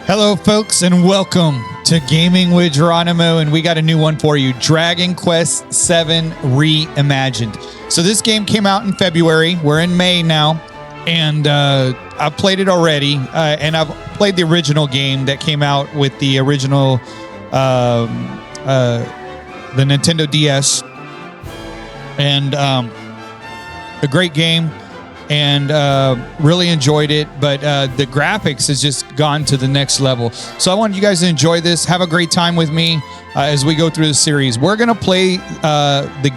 Hello, folks, and welcome to Gaming with Geronimo, and we got a new one for you, Dragon Quest VII Reimagined. So this game came out in February. We're in May now, and I've played it already, and I've played the original game that came out with the original, the Nintendo DS, and a great game. And really enjoyed it, but the graphics has just gone to the next level. So I want you guys to enjoy this, have a great time with me as we go through the series. We're gonna play the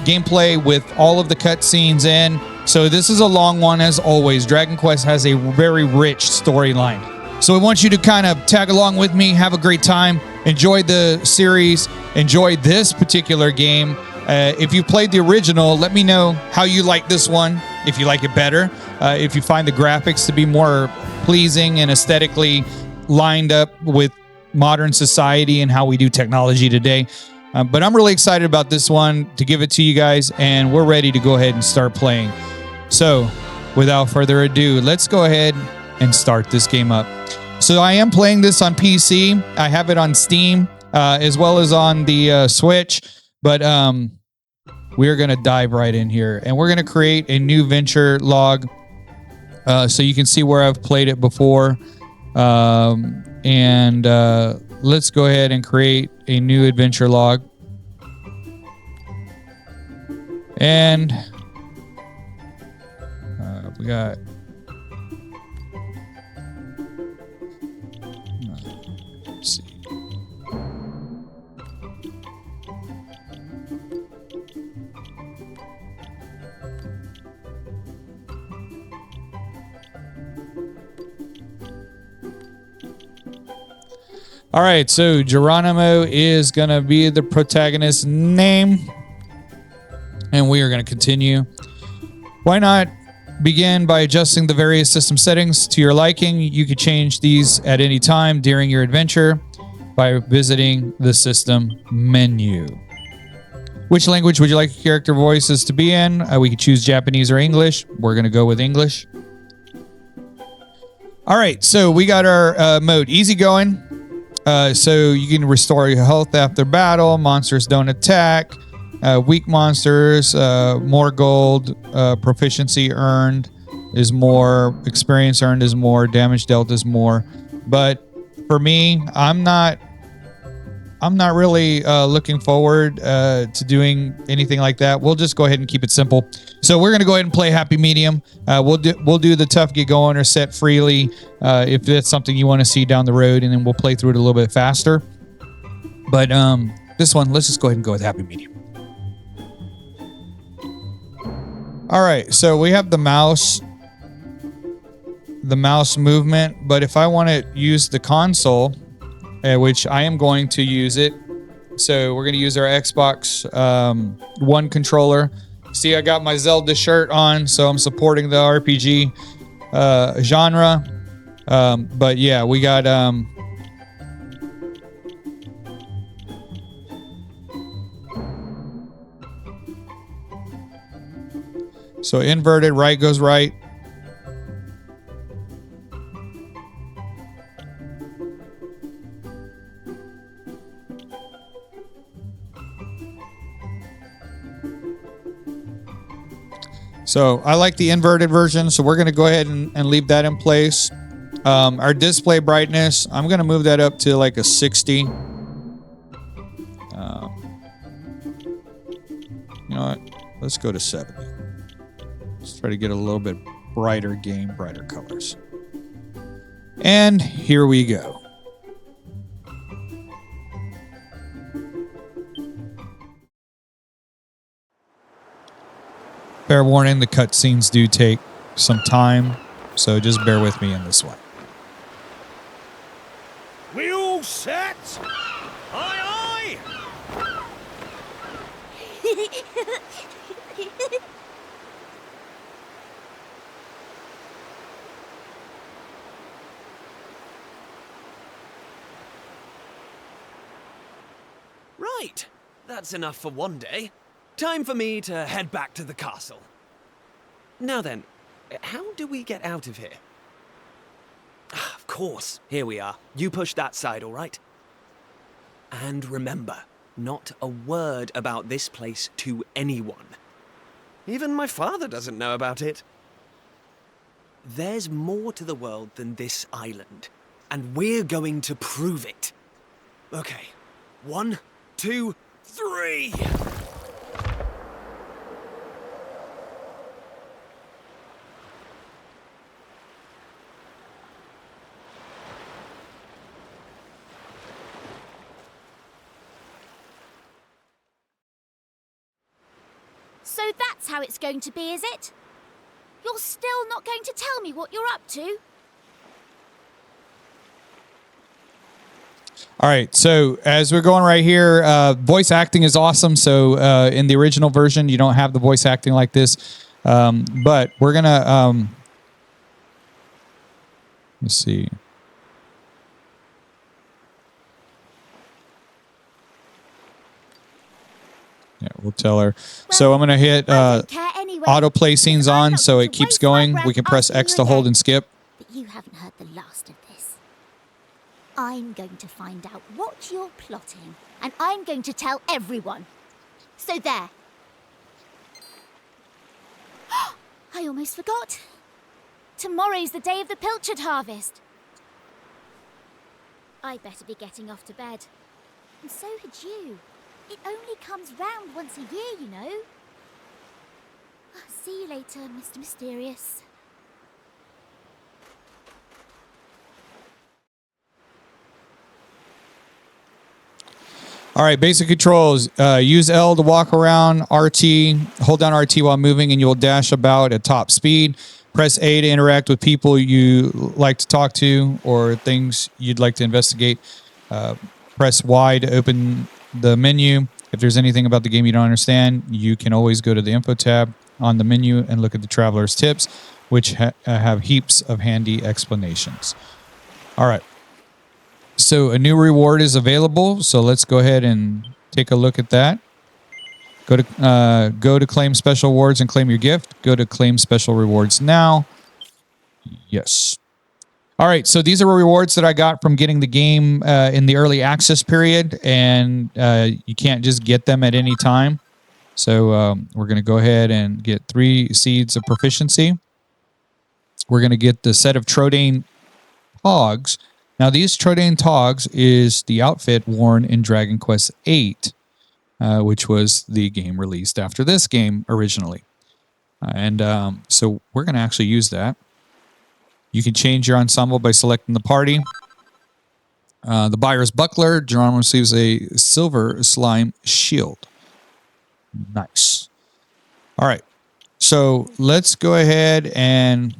gameplay with all of the cutscenes in. So this is a long one, as always. Dragon Quest has a very rich storyline. So I want you to kind of tag along with me, have a great time, enjoy the series, enjoy this particular game. If you played the original, let me know how you like this one, if you like it better, if you find the graphics to be more pleasing and aesthetically lined up with modern society and how we do technology today. But I'm really excited about this one to give it to you guys, and we're ready to go ahead and start playing. So without further ado, let's go ahead and start this game up. So I am playing this on PC. I have it on Steam as well as on the Switch. But we're going to dive right in here, and we're going to create a new venture log so you can see where I've played it before. And let's go ahead and create a new adventure log. And we got... let's see. All right, so Geronimo is going to be the protagonist's name, and we are going to continue. Why not begin by adjusting the various system settings to your liking? You could change these at any time during your adventure by visiting the system menu. Which language would you like your character voices to be in? We could choose Japanese or English. We're going to go with English. All right, so we got our mode easygoing. So you can restore your health after battle. Monsters don't attack. Weak monsters, more gold. Proficiency earned is more. Experience earned is more. Damage dealt is more. But for me, I'm not really looking forward to doing anything like that. We'll just go ahead and keep it simple. So we're gonna go ahead and play happy medium. We'll do the tough get going or set freely if that's something you want to see down the road, and then we'll play through it a little bit faster. But this one, let's just go ahead and go with happy medium. All right, so we have the mouse movement, but if I want to use the console, which I am going to use it. So we're going to use our Xbox One controller. See, I got my Zelda shirt on, so I'm supporting the RPG genre. But yeah, we got... so inverted, right goes right. So I like the inverted version, so we're going to go ahead and leave that in place. Our display brightness, I'm going to move that up to like a 60. You know what? Let's go to 70. Let's try to get a little bit brighter game, brighter colors. And here we go. Fair warning, the cutscenes do take some time, so just bear with me in this one. We all set? Aye, aye! Right, that's enough for one day. Time for me to head back to the castle. Now then, how do we get out of here? Of course. Here we are. You push that side, all right? And remember, not a word about this place to anyone. Even my father doesn't know about it. There's more to the world than this island, and we're going to prove it. Okay. 1, 2, 3! So that's how it's going to be, is it? You're still not going to tell me what you're up to? All right, so as we're going right here, voice acting is awesome. So in the original version, you don't have the voice acting like this. But we're going to, let's see. Yeah, we'll tell her. So I'm going to hit autoplay scenes on so it keeps going. We can press X to hold and skip. But you haven't heard the last of this. I'm going to find out what you're plotting, and I'm going to tell everyone. So there. I almost forgot. Tomorrow's the day of the pilchard harvest. I'd better be getting off to bed. And so had you. It only comes round once a year, you know. See you later, Mr. Mysterious. All right, basic controls. Use L to walk around, RT, hold down RT while moving, and you will dash about at top speed. Press A to interact with people you like to talk to or things you'd like to investigate. Press Y to open the menu. If there's anything about the game you don't understand, you can always go to the info tab on the menu and look at the traveler's tips, which have heaps of handy explanations. All right. So a new reward is available. So let's go ahead and take a look at that. Go to claim special rewards and claim your gift. Go to claim special rewards now. Yes. All right, so these are rewards that I got from getting the game in the early access period, and you can't just get them at any time. So we're going to go ahead and get 3 seeds of proficiency. We're going to get the set of Trodaine Togs. Now, these Trodaine Togs is the outfit worn in Dragon Quest VIII, which was the game released after this game originally. So we're going to actually use that. You can change your ensemble by selecting the party. The Buyer's Buckler. Geronimo receives a silver slime shield. Nice. All right. So let's go ahead and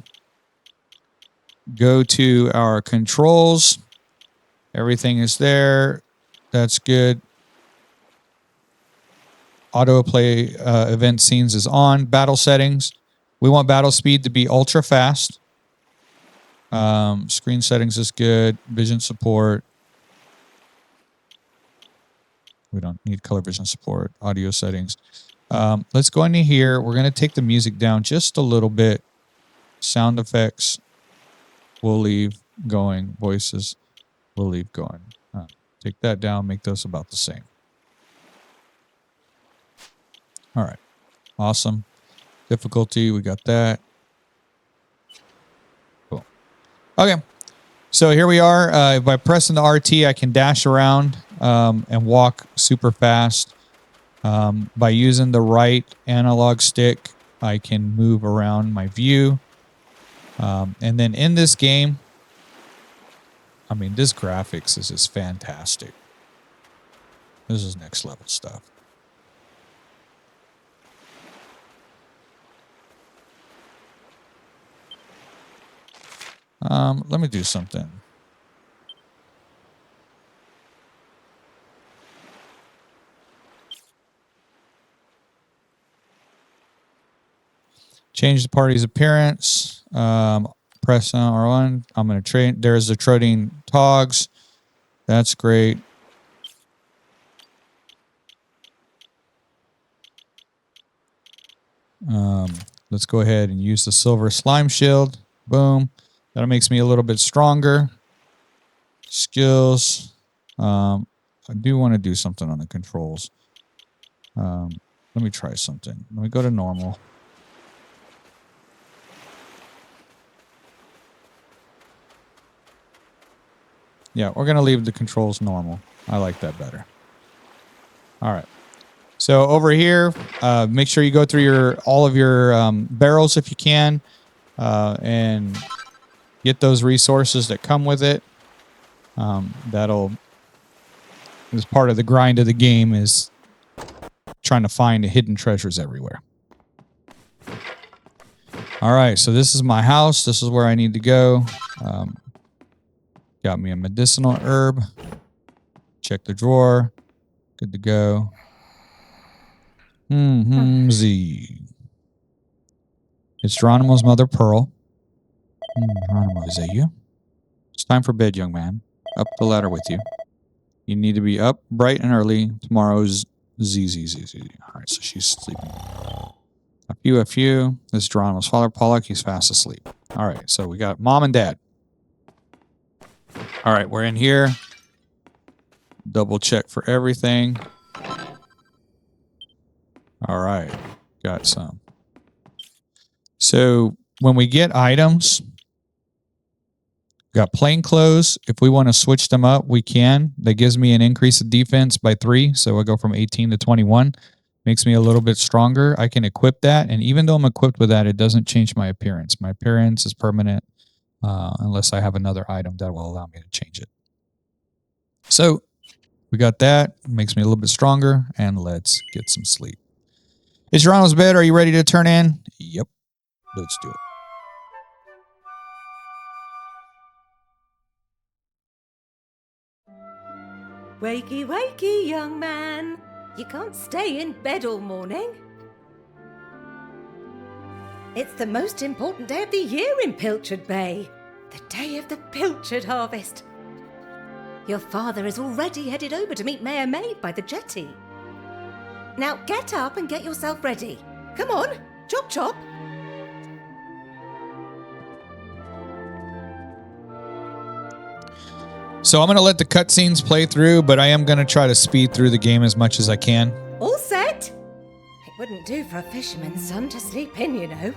go to our controls. Everything is there. That's good. Autoplay event scenes is on. Battle settings. We want battle speed to be ultra fast. Screen settings is good. Vision support. We don't need color vision support. Audio settings. Let's go into here. We're going to take the music down just a little bit. Sound effects. We'll leave going. Voices. We'll leave going. Take that down. Make those about the same. All right. Awesome. Difficulty. We got that. Cool. Okay. So here we are. By pressing the RT, I can dash around and walk super fast. By using the right analog stick, I can move around my view. And then in this game, I mean, this graphics is just fantastic. This is next level stuff. Let me do something. Change the party's appearance. Press R1. I'm going to trade. There's the Trodaine Togs. That's great. Let's go ahead and use the silver slime shield. Boom. That makes me a little bit stronger. Skills. I do want to do something on the controls. Let me try something. Let me go to normal. Yeah, we're going to leave the controls normal. I like that better. All right. So over here, make sure you go through all of your barrels if you can, and get those resources that come with it. That'll, as part of the grind of the game, is trying to find hidden treasures everywhere. All right, so this is my house. This is where I need to go. Got me a medicinal herb. Check the drawer. Good to go. Z. It's Geronimo's mother, Pearl. Geronimo, is that you? It's time for bed, young man. Up the ladder with you. You need to be up bright and early. Tomorrow's Z. All right, so she's sleeping. A few. This is Geronimo's father, Pollock. He's fast asleep. All right, so we got mom and dad. All right, we're in here. Double check for everything. All right, got some. So when we get items, got plain clothes. If we want to switch them up, we can. That gives me an increase of defense by 3. So I go from 18 to 21. Makes me a little bit stronger. I can equip that. And even though I'm equipped with that, it doesn't change my appearance. My appearance is permanent unless I have another item that will allow me to change it. So we got that. Makes me a little bit stronger. And let's get some sleep. Is Geronimo's bed? Are you ready to turn in? Yep. Let's do it. Wakey, wakey, young man. You can't stay in bed all morning. It's the most important day of the year in Pilchard Bay. The day of the pilchard harvest. Your father is already headed over to meet Mayor Maid by the jetty. Now get up and get yourself ready. Come on, chop chop. So I'm going to let the cutscenes play through, but I am going to try to speed through the game as much as I can. All set? It wouldn't do for a fisherman's son to sleep in, you know.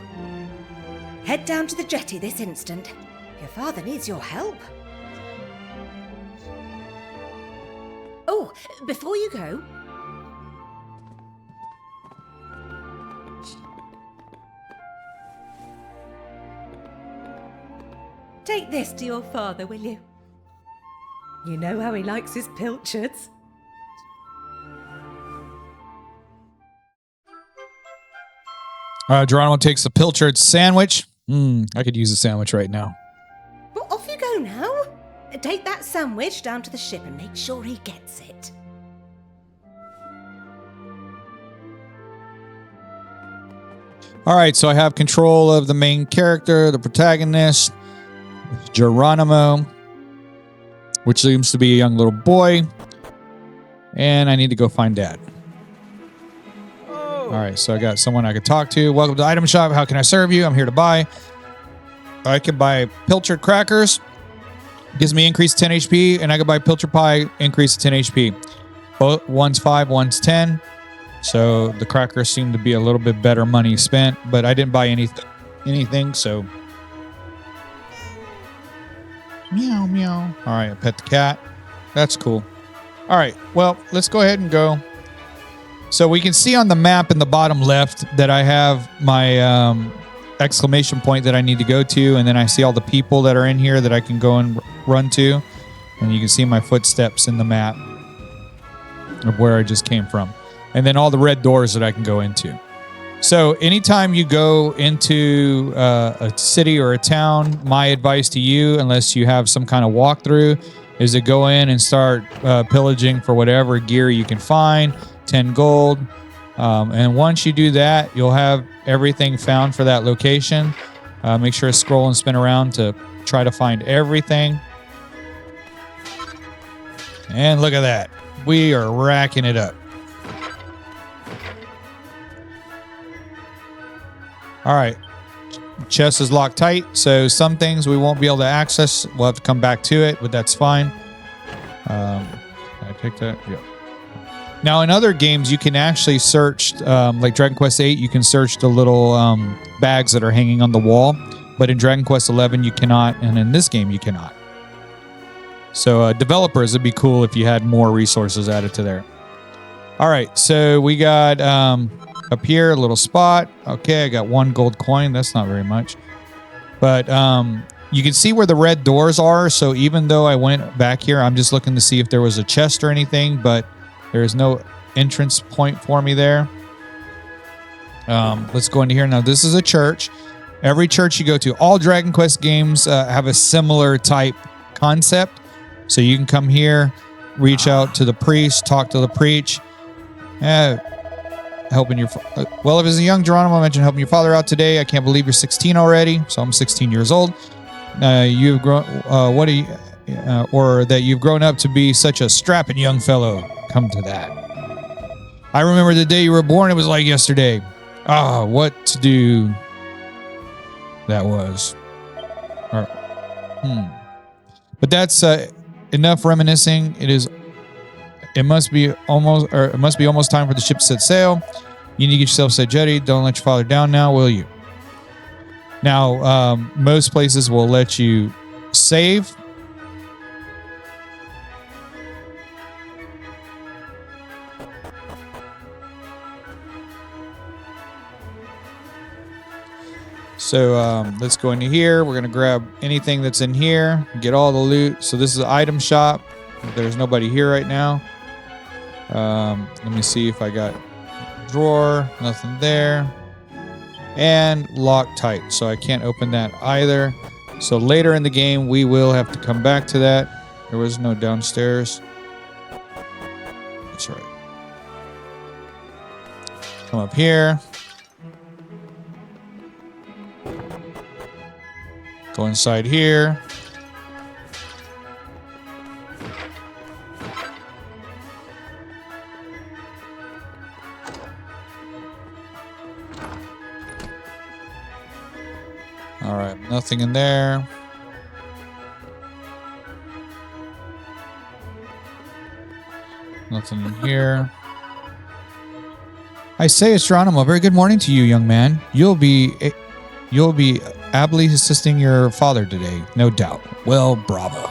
Head down to the jetty this instant. Your father needs your help. Oh, before you go... take this to your father, will you? You know how he likes his pilchards. Geronimo takes the pilchard sandwich. I could use a sandwich right now. Well, off you go now. Take that sandwich down to the ship and make sure he gets it. All right, so I have control of the main character, the protagonist, Geronimo, which seems to be a young little boy. And I need to go find Dad. All right, so I got someone I could talk to. Welcome to the item shop. How can I serve you? I'm here to buy. I can buy pilchard crackers. Gives me increased 10 HP. And I can buy pilchard pie, increase 10 HP. Both, one's 5, one's 10. So the crackers seem to be a little bit better money spent. But I didn't buy anything, so... Meow, meow. All right, I pet the cat. That's cool. All right, well, let's go ahead and go. So we can see on the map in the bottom left that I have my exclamation point that I need to go to, and then I see all the people that are in here that I can go and run to, and you can see my footsteps in the map of where I just came from, and then all the red doors that I can go into. So anytime you go into a city or a town, my advice to you, unless you have some kind of walkthrough, is to go in and start pillaging for whatever gear you can find. 10 gold. And once you do that, you'll have everything found for that location. Make sure to scroll and spin around to try to find everything. And look at that. We are racking it up. All right. chest is locked tight, so some things we won't be able to access. We'll have to come back to it, but that's fine. Can I take that? Yeah. Now, in other games, you can actually search, like Dragon Quest VIII, you can search the little bags that are hanging on the wall. But in Dragon Quest XI, you cannot, and in this game, you cannot. So, developers, it'd be cool if you had more resources added to there. All right, so we got up here a little spot. Okay, I got 1 gold coin. That's not very much. But you can see where the red doors are. So even though I went back here, I'm just looking to see if there was a chest or anything. But there is no entrance point for me there. Let's go into here. Now, this is a church. Every church you go to, all Dragon Quest games have a similar type concept. So you can come here, reach out to the priest, talk to the preach. Helping your well, if it's a young Geronimo, I mentioned helping your father out today. I can't believe you're 16 already. So I'm 16 years old. You've grown. What are you? Or that you've grown up to be such a strapping young fellow. Come to that. I remember the day you were born. It was like yesterday. What to do? That was. But that's enough reminiscing. It must be almost time for the ship to set sail. You need to get yourself set jetty. Don't let your father down now, will you? Now, most places will let you save. So let's go into here. We're going to grab anything that's in here, get all the loot. So this is an item shop. There's nobody here right now. Let me see if I got drawer. Nothing there. And locked tight. So I can't open that either. So later in the game, we will have to come back to that. There was no downstairs. That's right. Come up here. Go inside here. All right, nothing in there. Nothing in here. I say, it's Geronimo. Very good morning to you, young man. You'll be ably assisting your father today, no doubt. Well, bravo.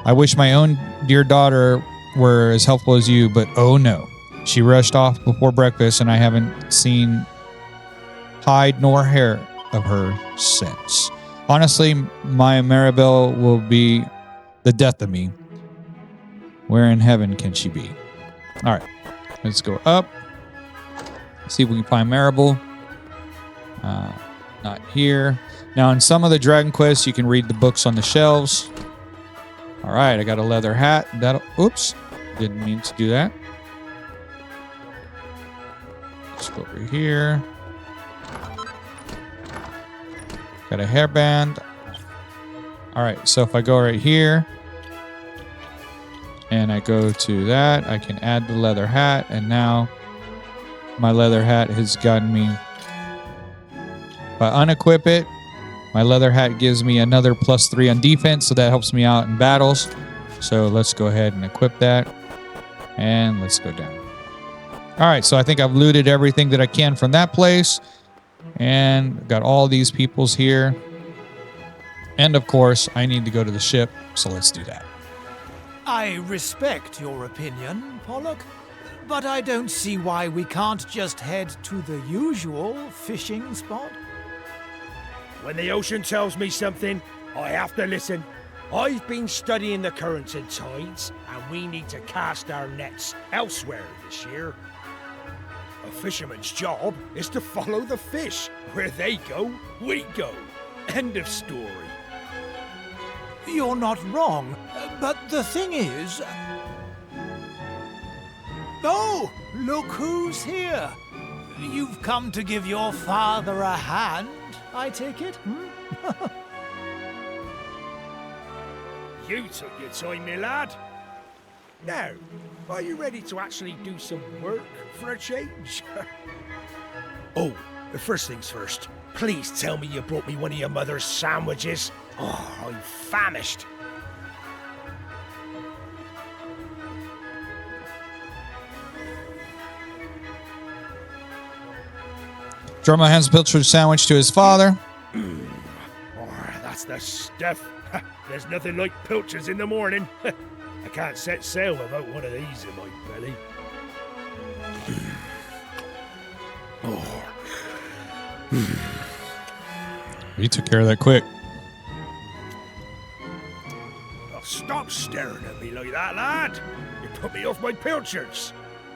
I wish my own dear daughter were as helpful as you, but oh no. She rushed off before breakfast, and I haven't seen hide nor hair of her since. Honestly, my Maribel will be the death of me. Where in heaven can she be? All right, let's go up. See if we can find Maribel. Not here. Now, in some of the Dragon Quests, you can read the books on the shelves. All right, I got a leather hat. Oops, didn't mean to do that. Let's go over here. Got a hairband. All right, so if I go right here and I go to that, I can add the leather hat, and now my leather hat has gotten me. If I unequip it, my leather hat gives me another +3 on defense, so that helps me out in battles. So let's go ahead and equip that, and let's go down. All right, so I think I've looted everything that I can from that place, and got all these peoples here. And of course, I need to go to the ship, so let's do that. I respect your opinion, Pollock, but I don't see why we can't just head to the usual fishing spot. When the ocean tells me something, I have to listen. I've been studying the currents and tides, and we need to cast our nets elsewhere this year. A fisherman's job is to follow the fish. Where they go, we go. End of story. You're not wrong, but the thing is... Oh, look who's here. You've come to give your father a hand, I take it? You took your time, my lad. Now, are you ready to actually do some work for a change? Oh, First things first, please tell me you brought me one of your mother's sandwiches. Oh, I'm famished. Geronimo hands a pilchard sandwich to his father. Oh, that's the stuff. There's nothing like pilchards in the morning. I can't set sail without one of these in my belly. Oh. He took care of that quick. Oh, stop staring at me like that, lad. You put me off my pilchards.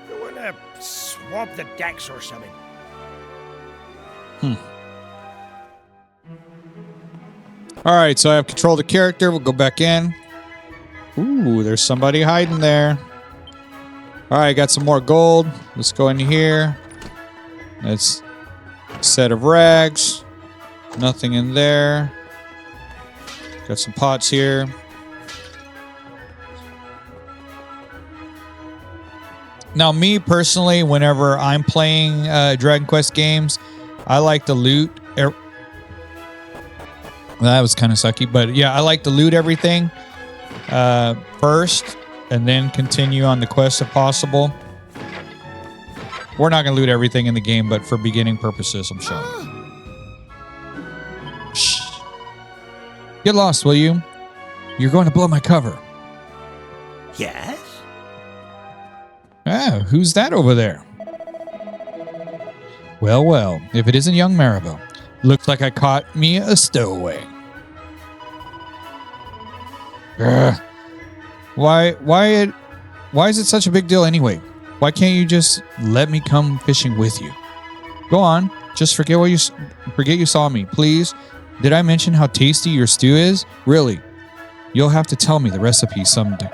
You want to swab the decks or something? All right, so I have control of the character. We'll go back in. Ooh, there's somebody hiding there. All right, got some more gold. Let's go in here. That's a set of rags. Nothing in there. Got some pots here. Now, me personally, whenever I'm playing Dragon Quest games, I like to loot. That was kind of sucky, but yeah, I like to loot everything first and then continue on the quest if possible. We're not going to loot everything in the game, but for beginning purposes, I'm showing. Shh. Get lost, will you? You're going to blow my cover. Yes? Ah, who's that over there? Well, well, if it isn't young Maribel. Looks like I caught me a stowaway. Ugh. Why is it such a big deal anyway? Why can't you just let me come fishing with you? Go on, just forget you saw me, please. Did I mention how tasty your stew is? Really? You'll have to tell me the recipe someday.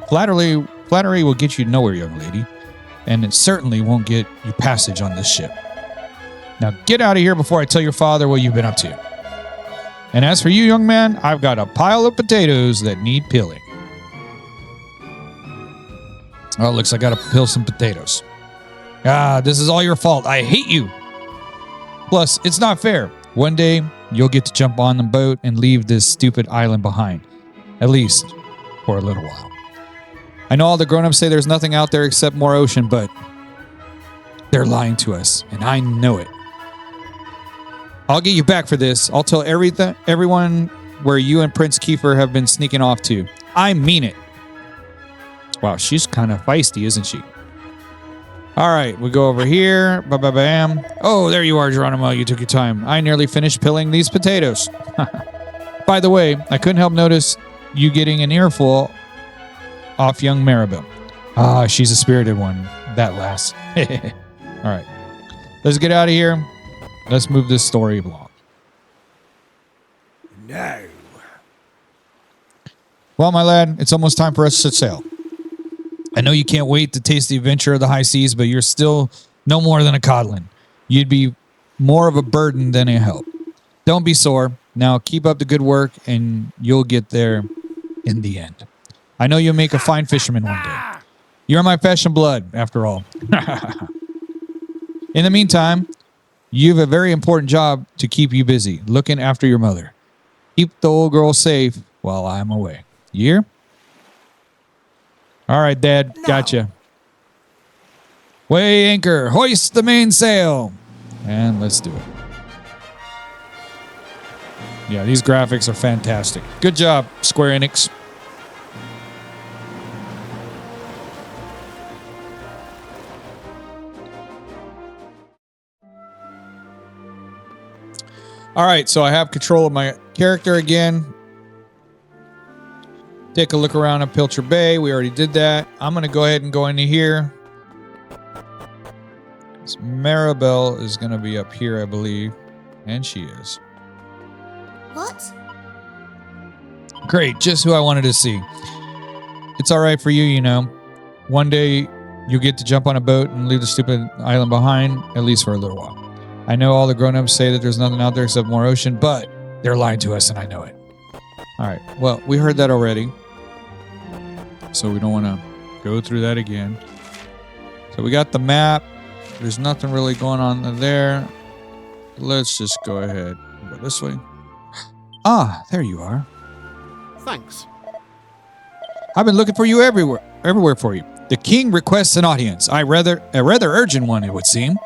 Flattery will get you nowhere, young lady, and it certainly won't get you passage on this ship. Now get out of here before I tell your father what you've been up to. And as for you, young man, I've got a pile of potatoes that need peeling. Oh, it looks like I gotta peel some potatoes. Ah, this is all your fault. I hate you. Plus, it's not fair. One day, you'll get to jump on the boat and leave this stupid island behind. At least, for a little while. I know all the grown-ups say there's nothing out there except more ocean, but they're lying to us, and I know it. I'll get you back for this. I'll tell everyone where you and Prince Kiefer have been sneaking off to. I mean it. Wow, she's kind of feisty, isn't she? All right, we go over here. Ba-ba-bam. Oh, there you are, Geronimo. You took your time. I nearly finished peeling these potatoes. By the way, I couldn't help notice you getting an earful off young Maribel. Ah, she's a spirited one. That lass. All right, let's get out of here. Let's move this story along. No. Well, my lad, it's almost time for us to sail. I know you can't wait to taste the adventure of the high seas, but you're still no more than a codlin. You'd be more of a burden than a help. Don't be sore. Now keep up the good work, and you'll get there in the end. I know you'll make a fine fisherman one day. You're my flesh and blood, after all. In the meantime, you have a very important job to keep you busy, looking after your mother. Keep the old girl safe while I'm away. You hear? All right, Dad. Gotcha. Weigh anchor. Hoist the mainsail. And let's do it. Yeah, these graphics are fantastic. Good job, Square Enix. All right, so I have control of my character again. Take a look around at Pilcher Bay. We already did that. I'm going to go ahead and go into here. Maribel is going to be up here, I believe. And she is. What? Great, just who I wanted to see. It's all right for you, you know. One day, you'll get to jump on a boat and leave the stupid island behind, at least for a little while. I know all the grown-ups say that there's nothing out there except more ocean, but they're lying to us, and I know it. All right, well, we heard that already. So we don't want to go through that again. So we got the map. There's nothing really going on there. let's just go ahead and go this way. Ah, there you are. Thanks. I've been looking for you everywhere for you. The king requests an audience. A rather urgent one, it would seem.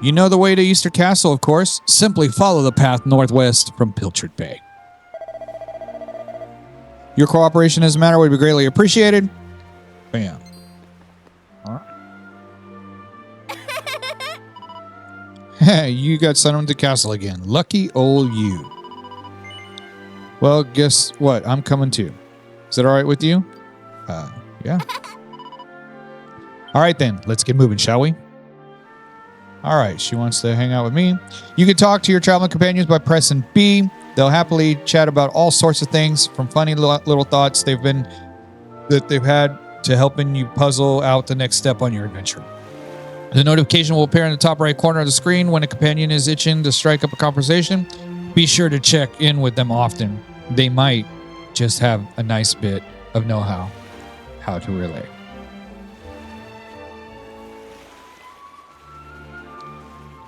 You know the way to Easter Castle, of course. Simply follow the path northwest from Pilchard Bay. Your cooperation in this matter would be greatly appreciated. Bam. All right. Hey, you got sent on to castle again. Lucky old you. Well, guess what? I'm coming too. Is that all right with you? Yeah. All right, then. Let's get moving, shall we? All right. She wants to hang out with me. You can talk to your traveling companions by pressing B. They'll happily chat about all sorts of things, from funny little thoughts they've had to helping you puzzle out the next step on your adventure. The notification will appear in the top right corner of the screen when a companion is itching to strike up a conversation. Be sure to check in with them often. They might just have a nice bit of know-how how to relate.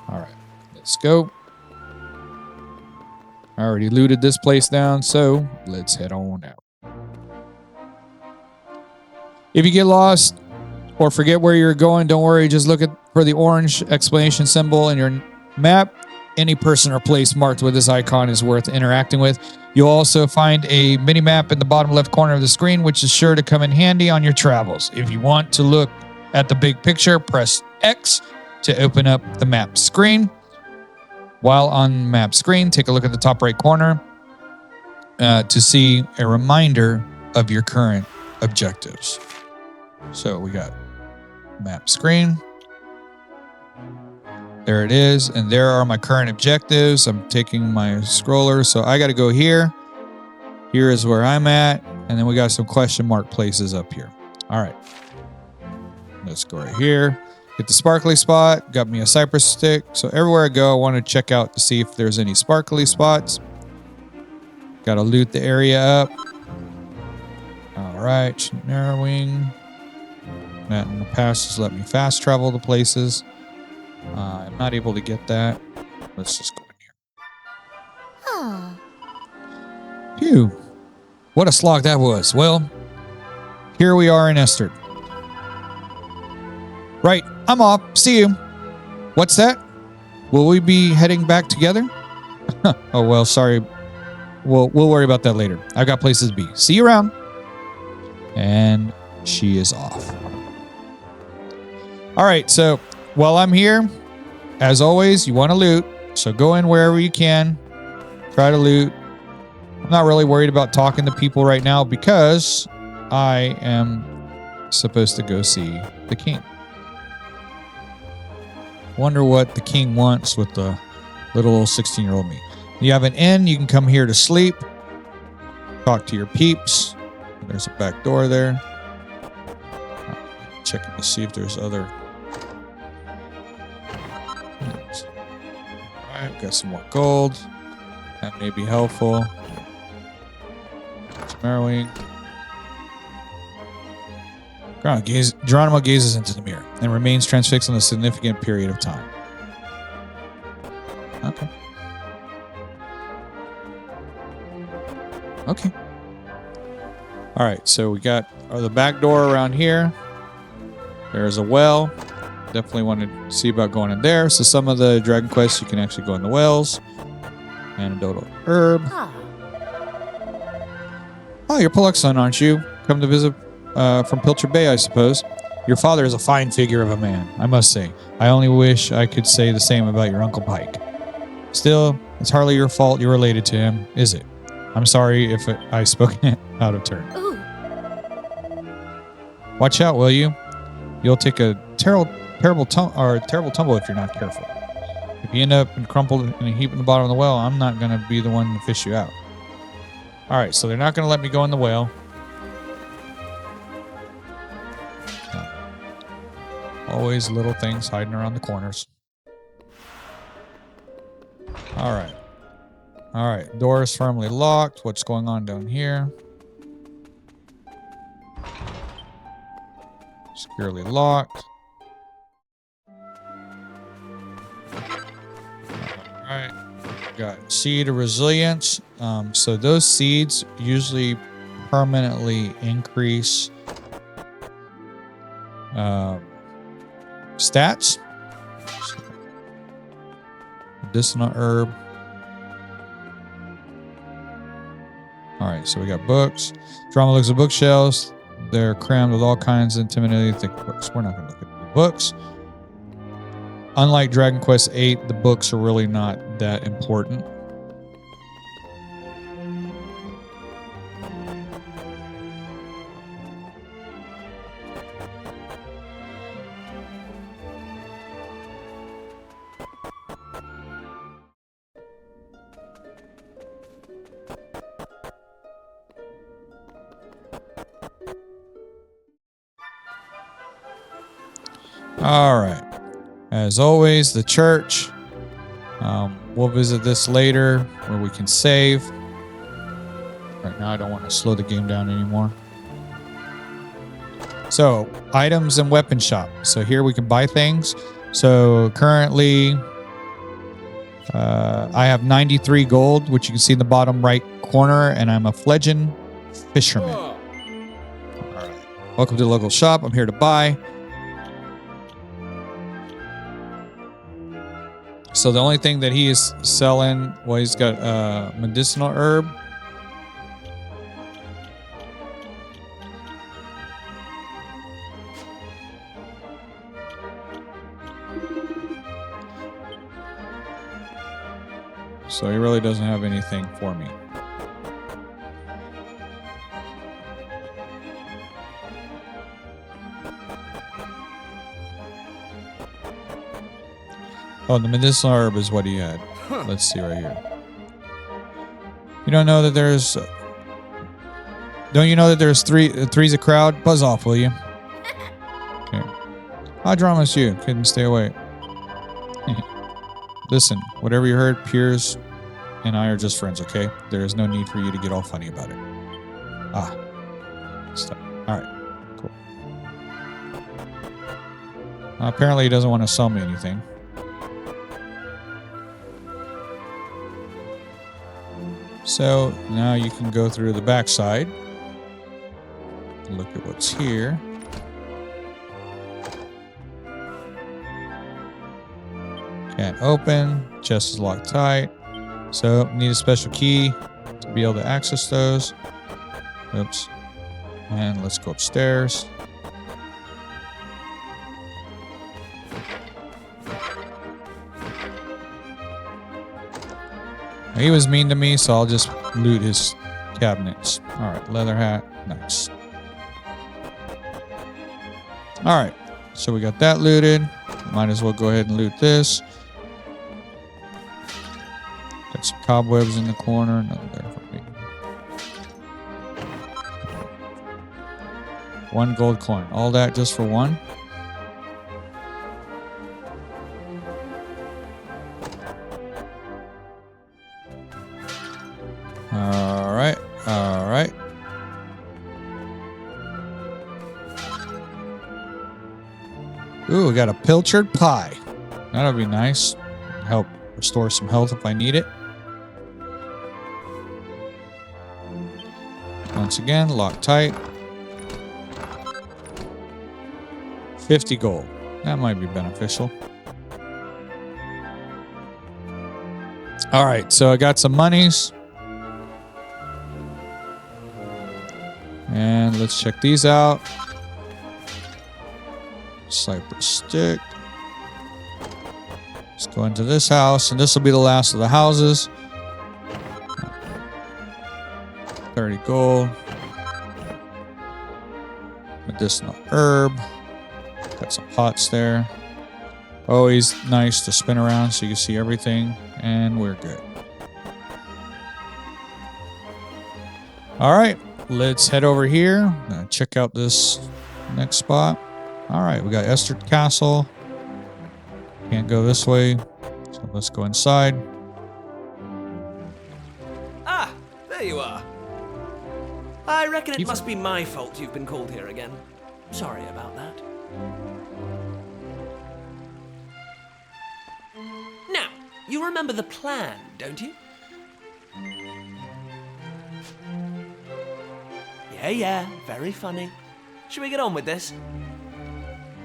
All right, let's go. I already looted this place down, so let's head on out. If you get lost or forget where you're going, don't worry. Just look for the orange exclamation symbol in your map. Any person or place marked with this icon is worth interacting with. You'll also find a mini-map in the bottom left corner of the screen, which is sure to come in handy on your travels. If you want to look at the big picture, press X to open up the map screen. While on map screen, take a look at the top right corner to see a reminder of your current objectives. So we got map screen. There it is. And there are my current objectives. I'm taking my scroller. So I got to go here. Here is where I'm at. And then we got some question mark places up here. All right. Let's go right here. Get the sparkly spot. Got me a cypress stick. So everywhere I go, I want to check out to see if there's any sparkly spots. Got to loot the area up. All right. Narrowing. That in the past has let me fast travel to places. I'm not able to get that. Let's just go in here. Phew. What a slog that was. Well, here we are in Estard. Right. I'm off. See you. What's that? Will we be heading back together? Oh, well, sorry. We'll worry about that later. I've got places to be. See you around. And she is off. All right. So while I'm here, as always, you want to loot. So go in wherever you can. Try to loot. I'm not really worried about talking to people right now because I am supposed to go see the king. Wonder what the king wants with the little 16-year-old me. You have an inn. You can come here to sleep. Talk to your peeps. There's a back door there. Checking to see if there's other... Alright, got some more gold. That may be helpful. Marrowing. Geronimo gazes into the mirror and remains transfixed on a significant period of time. Okay. Okay. All right, so we got the back door around here. There's a well. Definitely want to see about going in there. So some of the Dragon Quests, you can actually go in the wells. Antidotal herb. Oh, you're Pollock's son, aren't you? Come to visit from Pilchard Bay, I suppose. Your father is a fine figure of a man, I must say. I only wish I could say the same about your Uncle Pike. Still, it's hardly your fault you're related to him, is it? I'm sorry if I spoke out of turn. Ooh. Watch out, will you? You'll take a terrible tumble if you're not careful. If you end up and crumpled in a heap in the bottom of the well, I'm not going to be the one to fish you out. All right, so they're not going to let me go in the well. No. Always little things hiding around the corners. All right. All right, door is firmly locked. What's going on down here? Securely locked. All right. Got seed of resilience. So those seeds usually permanently increase stats. Medicinal herb. All right, so we got books. Drama looks at bookshelves. They're crammed with all kinds of intimidating thick books. We're not going to look at the books. Unlike Dragon Quest VIII, the books are really not that important. All right. As always, the church. We'll visit this later where we can save. Right now, I don't want to slow the game down anymore. So, items and weapon shop. So here we can buy things. So currently, I have 93 gold, which you can see in the bottom right corner, and I'm a fledgling fisherman. All right. Welcome to the local shop. I'm here to buy. So the only thing that he is selling, well, he's got medicinal herb. So he really doesn't have anything for me. Oh, the medicinal herb is what he had. Let's see right here. You don't know that there's... Don't you know that there's three's a crowd? Buzz off, will you? Okay. I promise you. Couldn't stay away. Listen, whatever you heard, Piers and I are just friends, okay? There is no need for you to get all funny about it. Ah. Stop. All right. Cool. Apparently he doesn't want to sell me anything. So now you can go through the backside. Look at what's here. Can't open. Chest is locked tight. So need a special key to be able to access those. Oops. And let's go upstairs. He was mean to me, so I'll just loot his cabinets. All right, leather hat. Nice. All right, so we got that looted. Might as well go ahead and loot this. Got some cobwebs in the corner. Nothing there for me. 1 gold coin. All that just for 1? All right. Ooh, we got a pilchard pie. That'll be nice. Help restore some health if I need it. Once again, lock tight. 50 gold. That might be beneficial. All right, so I got some monies. And let's check these out. Cypress stick. Let's go into this house, and this will be the last of the houses. 30 gold. Medicinal herb. Got some pots there. Always nice to spin around so you can see everything, and we're good. All right. Let's head over here. Check out this next spot. All right, we got Estard Castle. Can't go this way, so let's go inside. Ah, there you are. I reckon it must be my fault you've been called here again. Sorry about that. Now, You remember the plan, don't you? Yeah, very funny. Should we get on with this?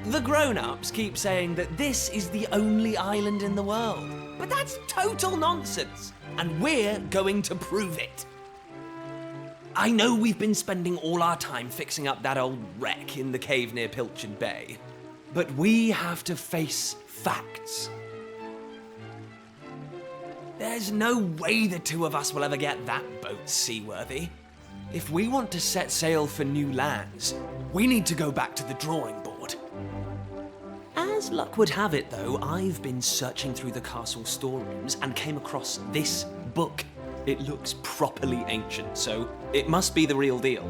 The grown-ups keep saying that this is the only island in the world. But that's total nonsense, and we're going to prove it. I know we've been spending all our time fixing up that old wreck in the cave near Pilchard Bay, but we have to face facts. There's no way the two of us will ever get that boat seaworthy. If we want to set sail for new lands, we need to go back to the drawing board. As luck would have it, though, I've been searching through the castle storerooms and came across this book. It looks properly ancient, so it must be the real deal.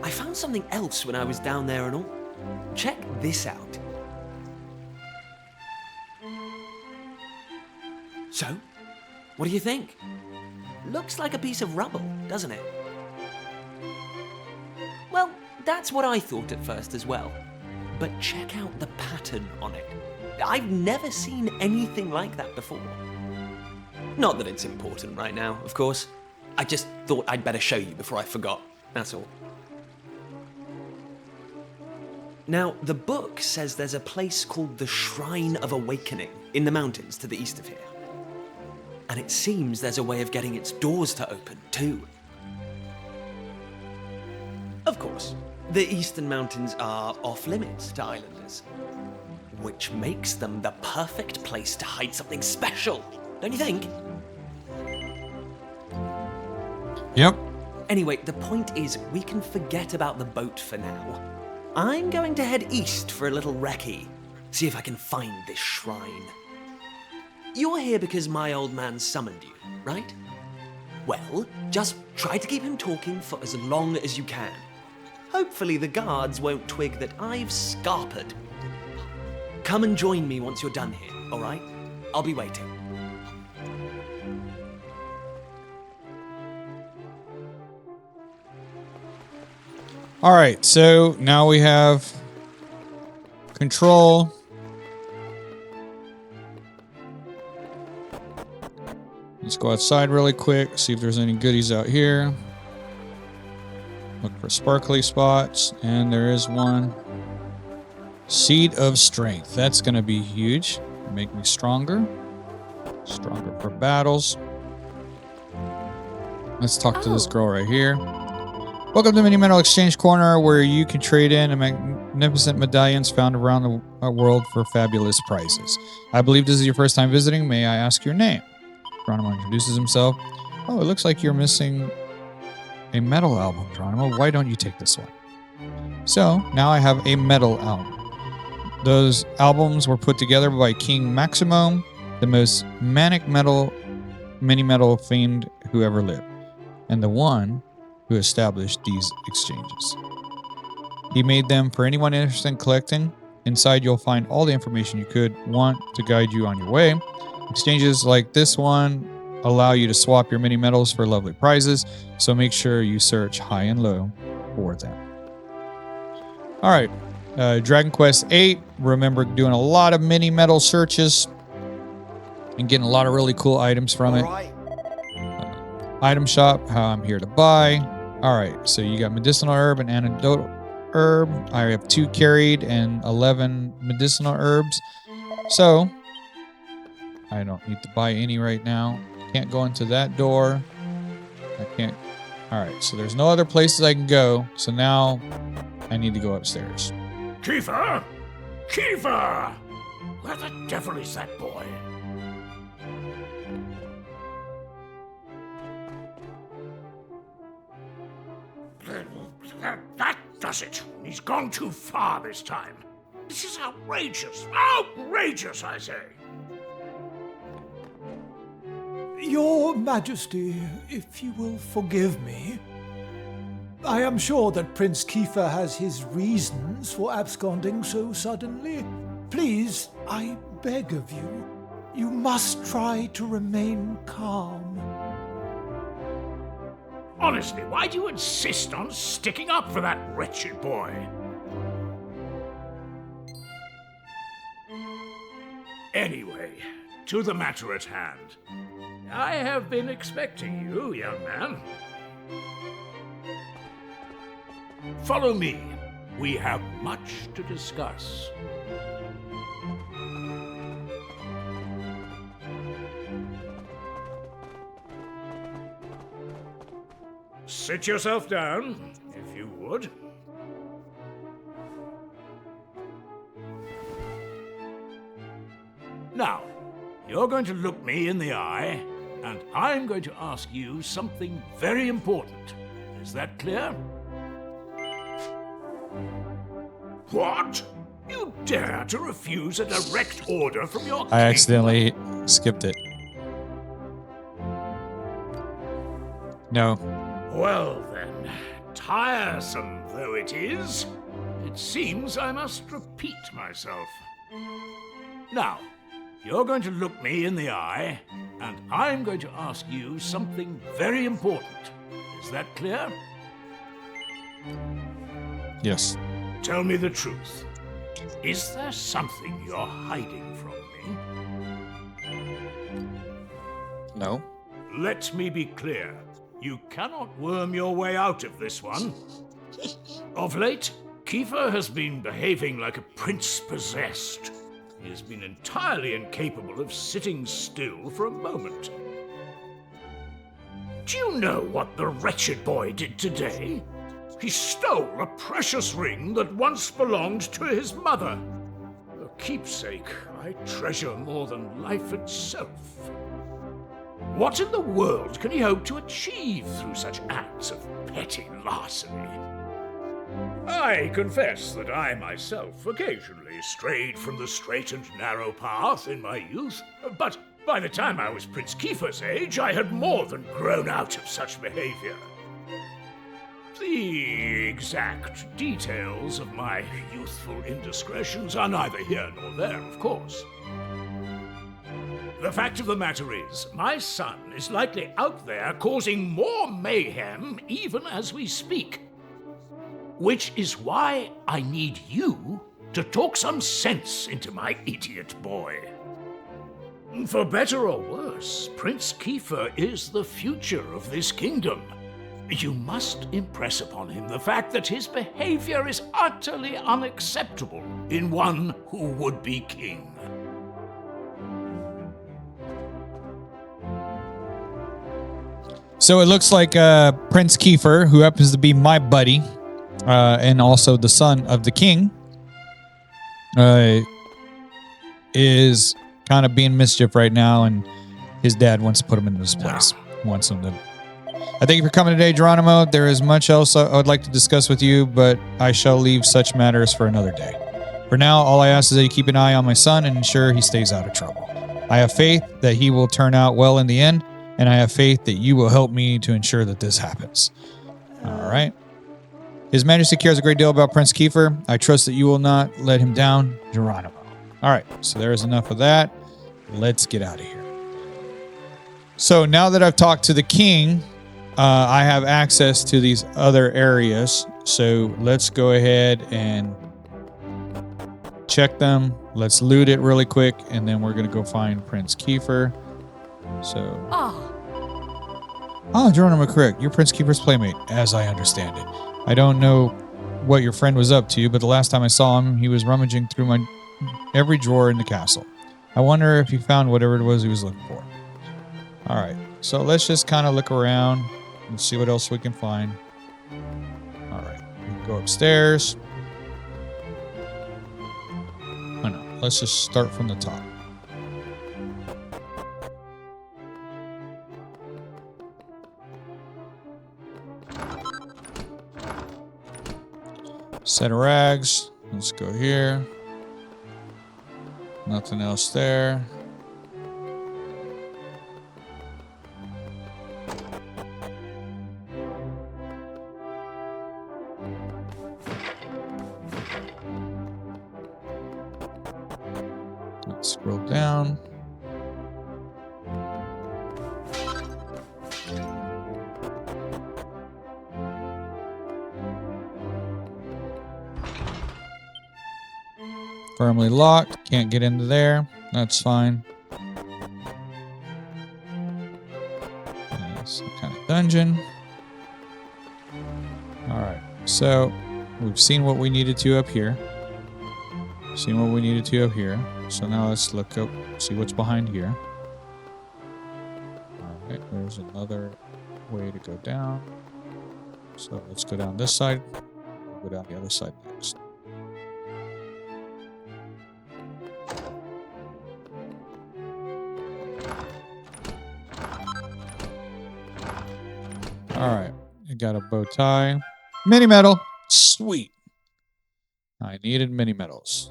I found something else when I was down there and all. Check this out. So, what do you think? Looks like a piece of rubble, doesn't it? Well, that's what I thought at first as well. But check out the pattern on it. I've never seen anything like that before. Not that it's important right now, of course. I just thought I'd better show you before I forgot, that's all. Now, the book says there's a place called the Shrine of Awakening in the mountains to the east of here. And it seems there's a way of getting its doors to open, too. Of course, the Eastern Mountains are off-limits to islanders, which makes them the perfect place to hide something special, don't you think? Yep. Anyway, the point is, we can forget about the boat for now. I'm going to head east for a little recce, see if I can find this shrine. You're here because my old man summoned you, right? Well, just try to keep him talking for as long as you can. Hopefully the guards won't twig that I've scarpered. Come and join me once you're done here, all right? I'll be waiting. All right, so now we have control. Let's go outside really quick, see if there's any goodies out here. Look for sparkly spots, and there is one. Seed of Strength. That's going to be huge. Make me stronger. Stronger for battles. Let's talk to this girl right here. Welcome to Mini Metal Exchange Corner, where you can trade in magnificent medallions found around the world for fabulous prices. I believe this is your first time visiting. May I ask your name? Geronimo introduces himself. Oh, it looks like you're missing a metal album, Geronimo. Why don't you take this one? So, now I have a metal album. Those albums were put together by King Maximo, the most manic metal, mini metal fiend who ever lived, and the one who established these exchanges. He made them for anyone interested in collecting. Inside, you'll find all the information you could want to guide you on your way. Exchanges like this one allow you to swap your mini metals for lovely prizes, so make sure you search high and low for them. All right, Dragon Quest VIII. Remember doing a lot of mini metal searches and getting a lot of really cool items from it. Item shop, how I'm here to buy. All right, so you got medicinal herb and antidote herb. I have 2 carried and 11 medicinal herbs. So I don't need to buy any right now. Can't go into that door. I can't. All right, so there's no other places I can go. So now I need to go upstairs. Kiefer! Kiefer! Where the devil is that boy? That does it. He's gone too far this time. This is outrageous. Outrageous, I say. Your Majesty, if you will forgive me, I am sure that Prince Kiefer has his reasons for absconding so suddenly. Please, I beg of you, you must try to remain calm. Honestly, why do you insist on sticking up for that wretched boy? Anyway, to the matter at hand. I have been expecting you, young man. Follow me. We have much to discuss. Sit yourself down, if you would. Now, you're going to look me in the eye, and I'm going to ask you something very important. Is that clear? What? You dare to refuse a direct order from your king? I accidentally skipped it. No. Well then, tiresome though it is, it seems I must repeat myself. Now, you're going to look me in the eye, and I'm going to ask you something very important. Is that clear? Yes. Tell me the truth. Is there something you're hiding from me? No. Let me be clear. You cannot worm your way out of this one. Of late, Kiefer has been behaving like a prince possessed. He has been entirely incapable of sitting still for a moment. Do you know what the wretched boy did today? He stole a precious ring that once belonged to his mother. A keepsake I treasure more than life itself. What in the world can he hope to achieve through such acts of petty larceny? I confess that I myself occasionally strayed from the straight and narrow path in my youth, but by the time I was Prince Kiefer's age, I had more than grown out of such behavior. The exact details of my youthful indiscretions are neither here nor there, of course. The fact of the matter is, my son is likely out there causing more mayhem even as we speak. Which is why I need you to talk some sense into my idiot boy. For better or worse, Prince Kiefer is the future of this kingdom. You must impress upon him the fact that his behavior is utterly unacceptable in one who would be king. So it looks like Prince Kiefer, who happens to be my buddy, and also the son of the king, is kind of being mischief right now, and his dad wants to put him in this place. Wants him to. I thank you for coming today, Geronimo. There is much else I would like to discuss with you, but I shall leave such matters for another day. For now, all I ask is that you keep an eye on my son and ensure he stays out of trouble. I have faith that he will turn out well in the end, and I have faith that you will help me to ensure that this happens. All right. His Majesty cares a great deal about Prince Kiefer. I trust that you will not let him down, Geronimo. All right, so there is enough of that. Let's get out of here. So now that I've talked to the king, I have access to these other areas. So let's go ahead and check them. Let's loot it really quick, and then we're going to go find Prince Kiefer. So... Oh, Geronimo, correct. You're Prince Kiefer's playmate, as I understand it. I don't know what your friend was up to, but the last time I saw him, he was rummaging through every drawer in the castle. I wonder if he found whatever it was he was looking for. All right, so let's just kind of look around and see what else we can find. All right, we can go upstairs. Oh no, let's just start from the top. Set of rags. Let's go here. Nothing else there. Let's scroll down. Firmly locked. Can't get into there. That's fine. some kind of dungeon. All right, so we've seen what we needed to up here. So now let's look up, see what's behind here. All right, there's another way to go down. So let's go down this side. We'll go down the other side next. All right, I got a bow tie. Mini medal. Sweet. I needed mini medals.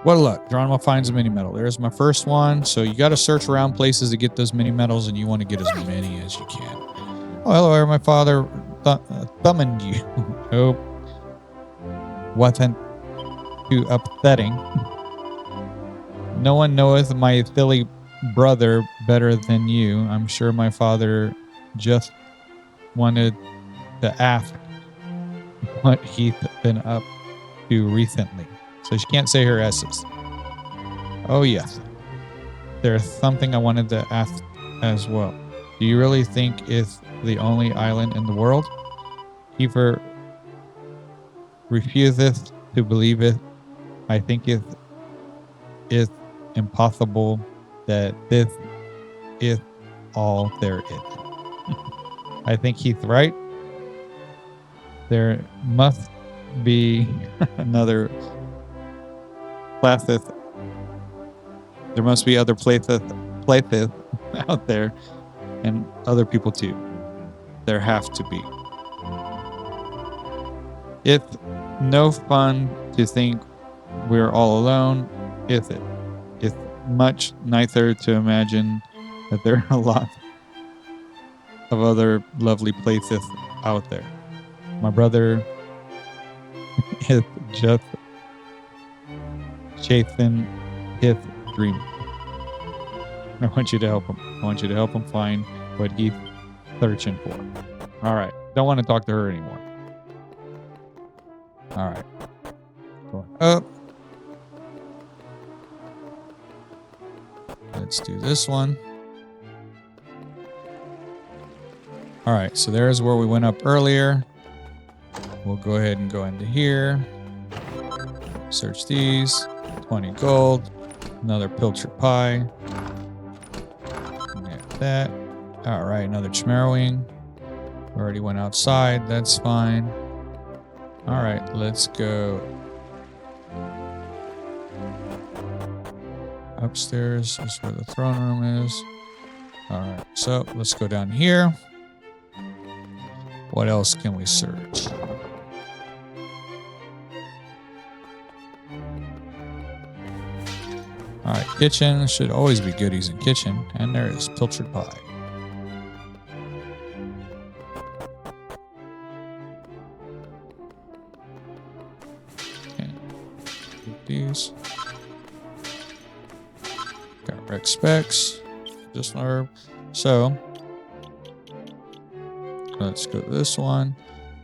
What a luck. Geronimo finds a mini medal. There's my first one. So you got to search around places to get those mini medals, and you want to get as many as you can. Oh, hello, my father summoned you. Hope wasn't too upsetting. No one knoweth my silly brother better than you. I'm sure my father just wanted to ask what he's been up to recently. So she can't say her S's. Oh, yes. There's something I wanted to ask as well. Do you really think it's the only island in the world? Kiefer refuses to believe it. I think it is impossible that this is all there is. I think he's right. There must be another places. There must be other places out there, and other people too. There have to be. It's no fun to think we're all alone, is it? It's much nicer to imagine that there are a lot of other lovely places out there. My brother is just chasing his dream. I want you to help him. I want you to help him find what he's searching for. All right. Don't want to talk to her anymore. All right. Going up. Let's do this one. All right. So there's where we went up earlier. We'll go ahead and go into here. Search these. 20 gold. Another pilchard pie. Get that. All right. Another chmarrowing. Already went outside. That's fine. All right. Let's go upstairs. Is where the throne room is. All right. So let's go down here. What else can we search? All right, kitchen. Should always be goodies in kitchen. And there is pilchard pie. Okay. Get these. Got rec specs. This herb. So let's go to this one.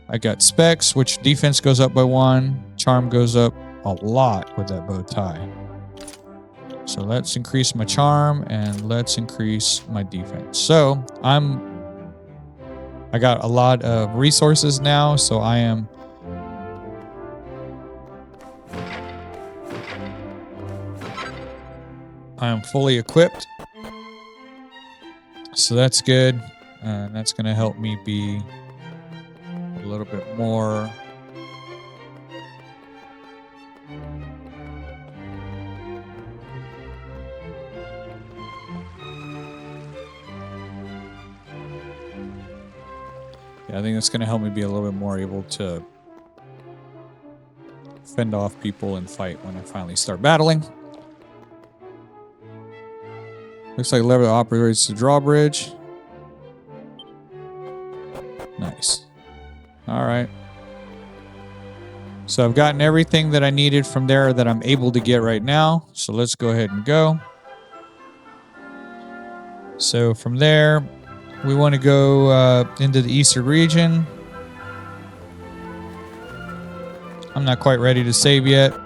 I got specs, which defense goes up by 1. Charm goes up a lot with that bow tie. So let's increase my charm and let's increase my defense. So I got a lot of resources now, so I am fully equipped. So that's good. And that's going to help me be a little bit more I think that's going to help me be a little bit more able to fend off people and fight when I finally start battling. Looks like lever operates the drawbridge. Nice. All right. So I've gotten everything that I needed from there that I'm able to get right now. So let's go ahead and go. So from there, we want to go into the Estard region. I'm not quite ready to save yet.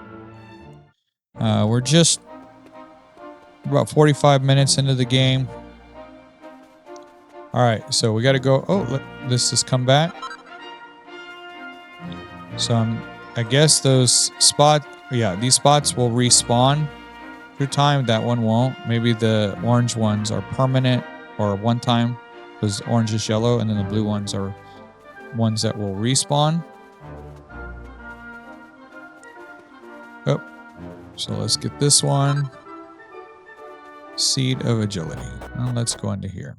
We're just about 45 minutes into the game. All right, so we got to go. Oh, look, this has come back. So I guess those these spots will respawn through time. That one won't. Maybe the orange ones are permanent or one time, because orange is yellow, and then the blue ones are ones that will respawn. Oh, so let's get this one. Seed of Agility. Well, let's go into here.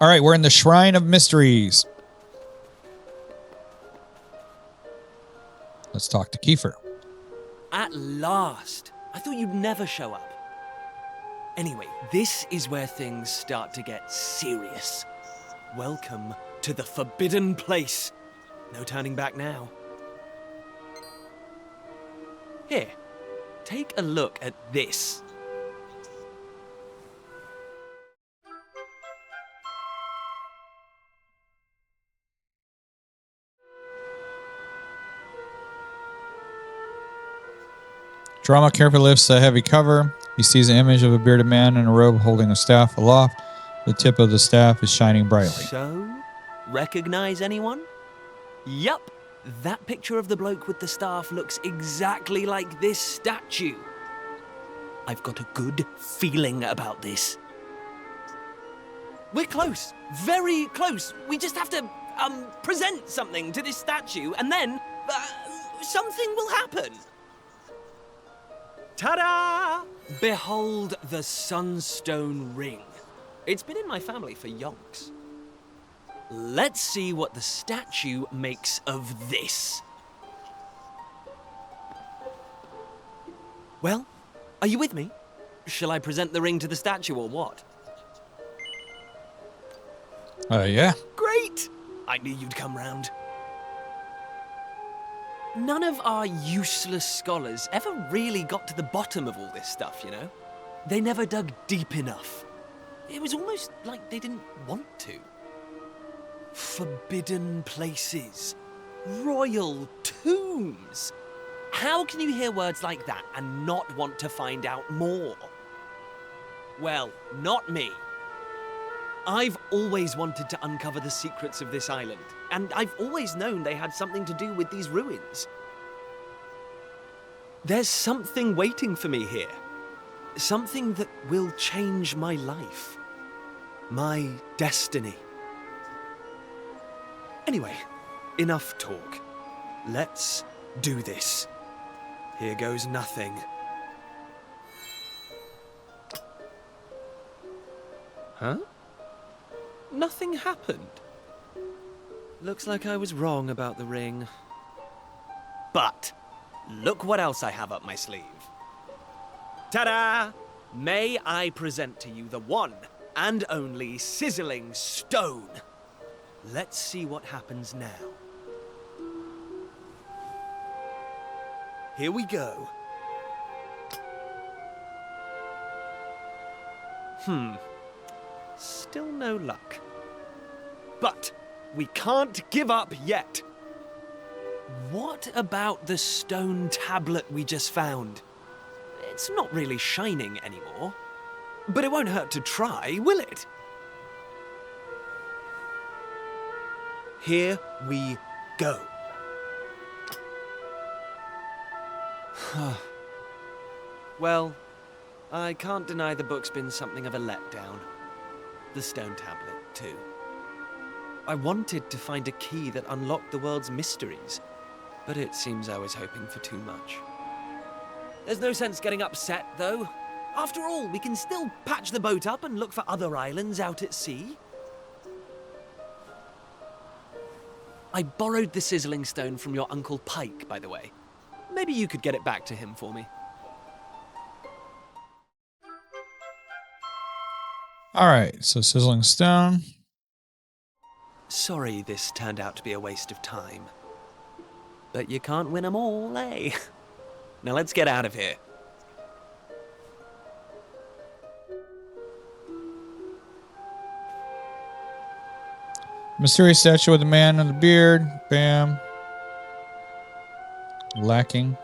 All right, we're in the Shrine of Mysteries. Let's talk to Kiefer. At last! I thought you'd never show up. Anyway, this is where things start to get serious. Welcome to the Forbidden Place. No turning back now. Here, take a look at this. Drama carefully lifts a heavy cover. He sees an image of a bearded man in a robe holding a staff aloft. The tip of the staff is shining brightly. So, recognize anyone? Yup, that picture of the bloke with the staff looks exactly like this statue. I've got a good feeling about this. We're close, very close. We just have to, present something to this statue and then, something will happen. Ta-da! Behold the Sunstone Ring. It's been in my family for yonks. Let's see what the statue makes of this. Well, are you with me? Shall I present the ring to the statue or what? Yeah. Great! I knew you'd come round. None of our useless scholars ever really got to the bottom of all this stuff, you know? They never dug deep enough. It was almost like they didn't want to. Forbidden places. Royal tombs. How can you hear words like that and not want to find out more? Well, not me. I've always wanted to uncover the secrets of this island, and I've always known they had something to do with these ruins. There's something waiting for me here. Something that will change my life. My destiny. Anyway, enough talk. Let's do this. Here goes nothing. Huh? Nothing happened. Looks like I was wrong about the ring. But look what else I have up my sleeve. Ta-da! May I present to you the one and only sizzling stone. Let's see what happens now. Here we go. Still no luck. But we can't give up yet. What about the stone tablet we just found? It's not really shining anymore. But it won't hurt to try, will it? Here we go. Well, I can't deny the book's been something of a letdown. The stone tablet, too. I wanted to find a key that unlocked the world's mysteries, but it seems I was hoping for too much. There's no sense getting upset, though. After all, we can still patch the boat up and look for other islands out at sea. I borrowed the sizzling stone from your Uncle Pike, by the way. Maybe you could get it back to him for me. All right, so sizzling stone. Sorry this turned out to be a waste of time. But you can't win 'em all, eh? Now let's get out of here. Mysterious statue with a man and a beard. Bam. Lacking.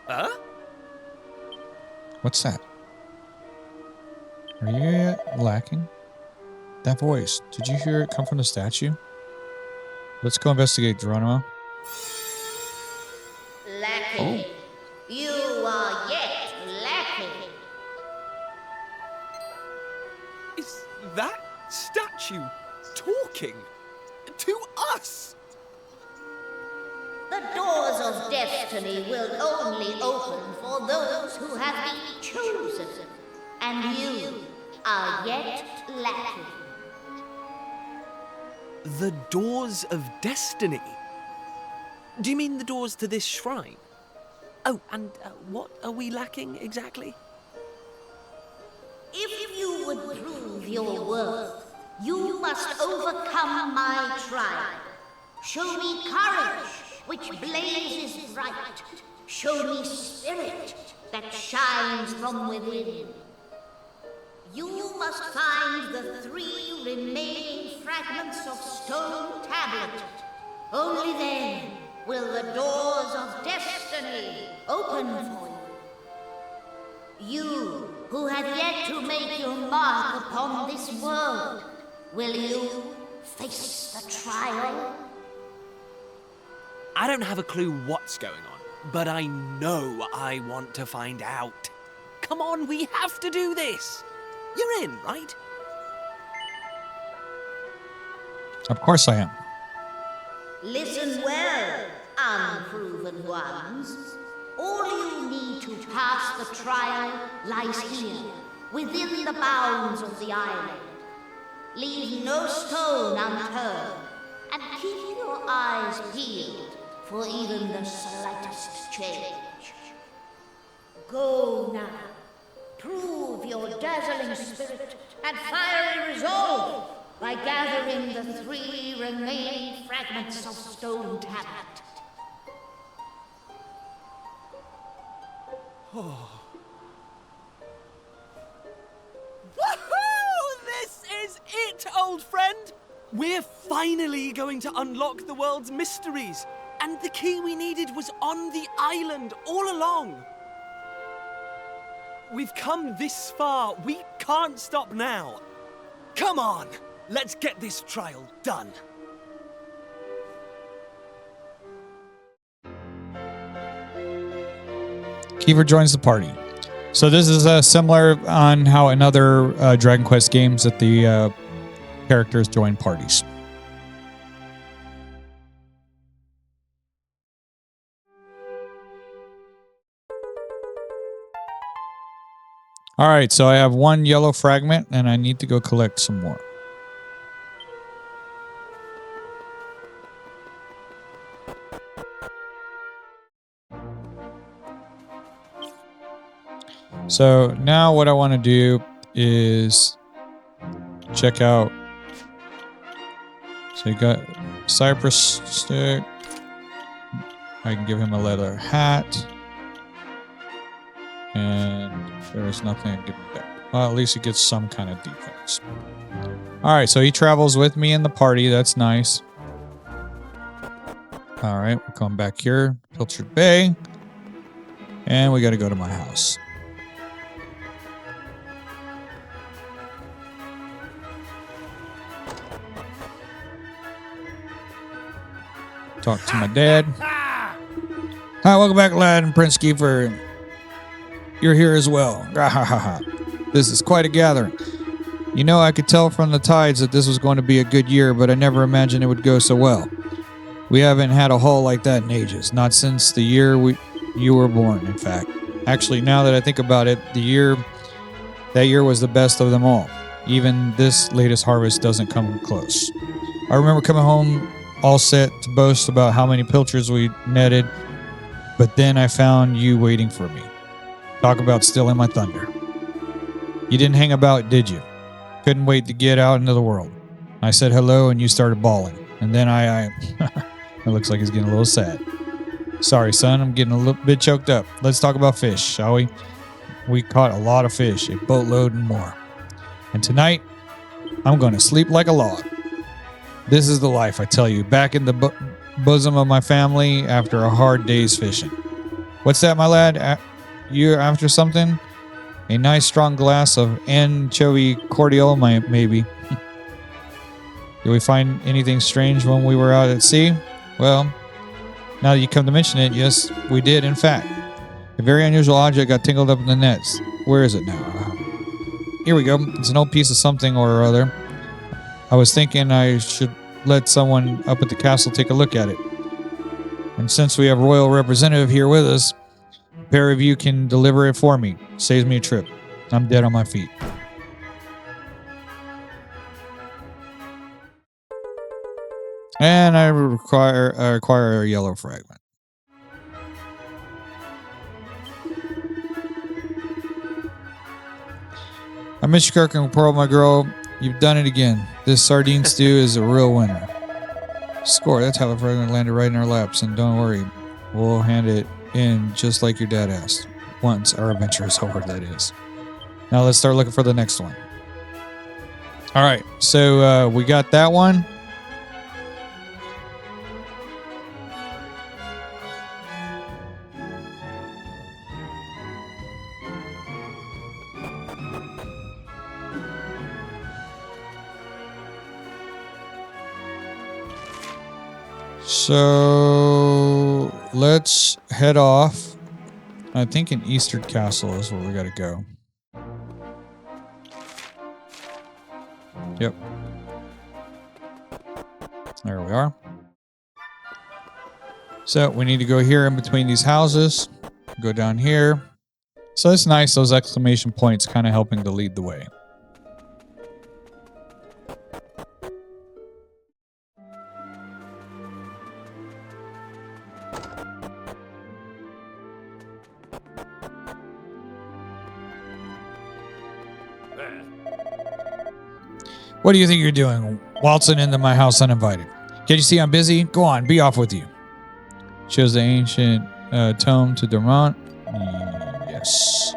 Huh? What's that? Are you lacking? That voice. Did you hear it come from the statue? Let's go investigate, Geronimo. Lacking. You are yet lacking. Is that statue talking to us? The doors of destiny will only open for those who have been chosen, and you are yet lacking. The doors of destiny? Do you mean the doors to this shrine? Oh, and what are we lacking exactly? If you would prove your worth, you must overcome my trial. Show me courage, which blazes bright. Show me spirit that shines from within. You must find the 3 remaining fragments of stone tablet. Only then will the doors of destiny open for you. You who have yet to make your mark upon this world, will you face the trial? I don't have a clue what's going on, but I know I want to find out. Come on, we have to do this. You're in, right? Of course I am. Listen well, unproven ones. All you need to pass the trial lies here, within the bounds of the island. Leave no stone unturned, and keep your eyes peeled for even the slightest change. Go now. Prove your dazzling spirit and fiery resolve by gathering the 3 remaining fragments of stone tablet. Woohoo! This is it, old friend! We're finally going to unlock the world's mysteries, and the key we needed was on the island all along. We've come this far. We can't stop now. Come on, let's get this trial done. Kiefer joins the party. So this is similar on how in other Dragon Quest games that the characters join parties. All right, so I have 1 yellow fragment, and I need to go collect some more. So now what I want to do is check out. So you got cypress stick. I can give him a leather hat. And there's nothing I can give him back. Well, at least he gets some kind of defense. Alright, so he travels with me in the party. That's nice. Alright, we'll come back here. Pilchard Bay. And we got to go to my house. Talk to my dad. Hi, welcome back, lad, and Prince Kiefer. You're here as well. This is quite a gathering. You know, I could tell from the tides that this was going to be a good year, but I never imagined it would go so well. We haven't had a haul like that in ages. Not since the year you were born, in fact. Actually, now that I think about it, that year was the best of them all. Even this latest harvest doesn't come close. I remember coming home all set to boast about how many pilchards we netted, but then I found you waiting for me. Talk about stealing my thunder. You didn't hang about, did you? Couldn't wait to get out into the world. I said hello and you started bawling. And then I it looks like he's getting a little sad. Sorry, son, I'm getting a little bit choked up. Let's talk about fish, shall we? We caught a lot of fish, a boatload and more. And tonight, I'm going to sleep like a log. This is the life, I tell you. Back in the bosom of my family after a hard day's fishing. What's that, my lad? You after something? A nice strong glass of anchovy cordial, maybe. Did we find anything strange when we were out at sea? Well, now that you come to mention it, yes, we did, in fact. A very unusual object got tangled up in the nets. Where is it now? Here we go. It's an old piece of something or other. I was thinking I should let someone up at the castle take a look at it. And since we have a royal representative here with us, a pair of you can deliver it for me. Saves me a trip. I'm dead on my feet. And I require a yellow fragment. I miss you, Kirk and Pearl, my girl. You've done it again. This sardine stew is a real winner. Score. That's how the fragment landed right in our laps. And don't worry, we'll hand it in just like your dad asked. Once our adventure is over, that is. Now let's start looking for the next one. All right, so we got that one. So let's head off. I think in Estard Castle is where we got to go. Yep. There we are. So we need to go here in between these houses. Go down here. So it's nice, those exclamation points kind of helping to lead the way. What do you think you're doing, waltzing into my house uninvited? Can't you see I'm busy? Go on, be off with you. Shows the ancient tome to Durant. Yes.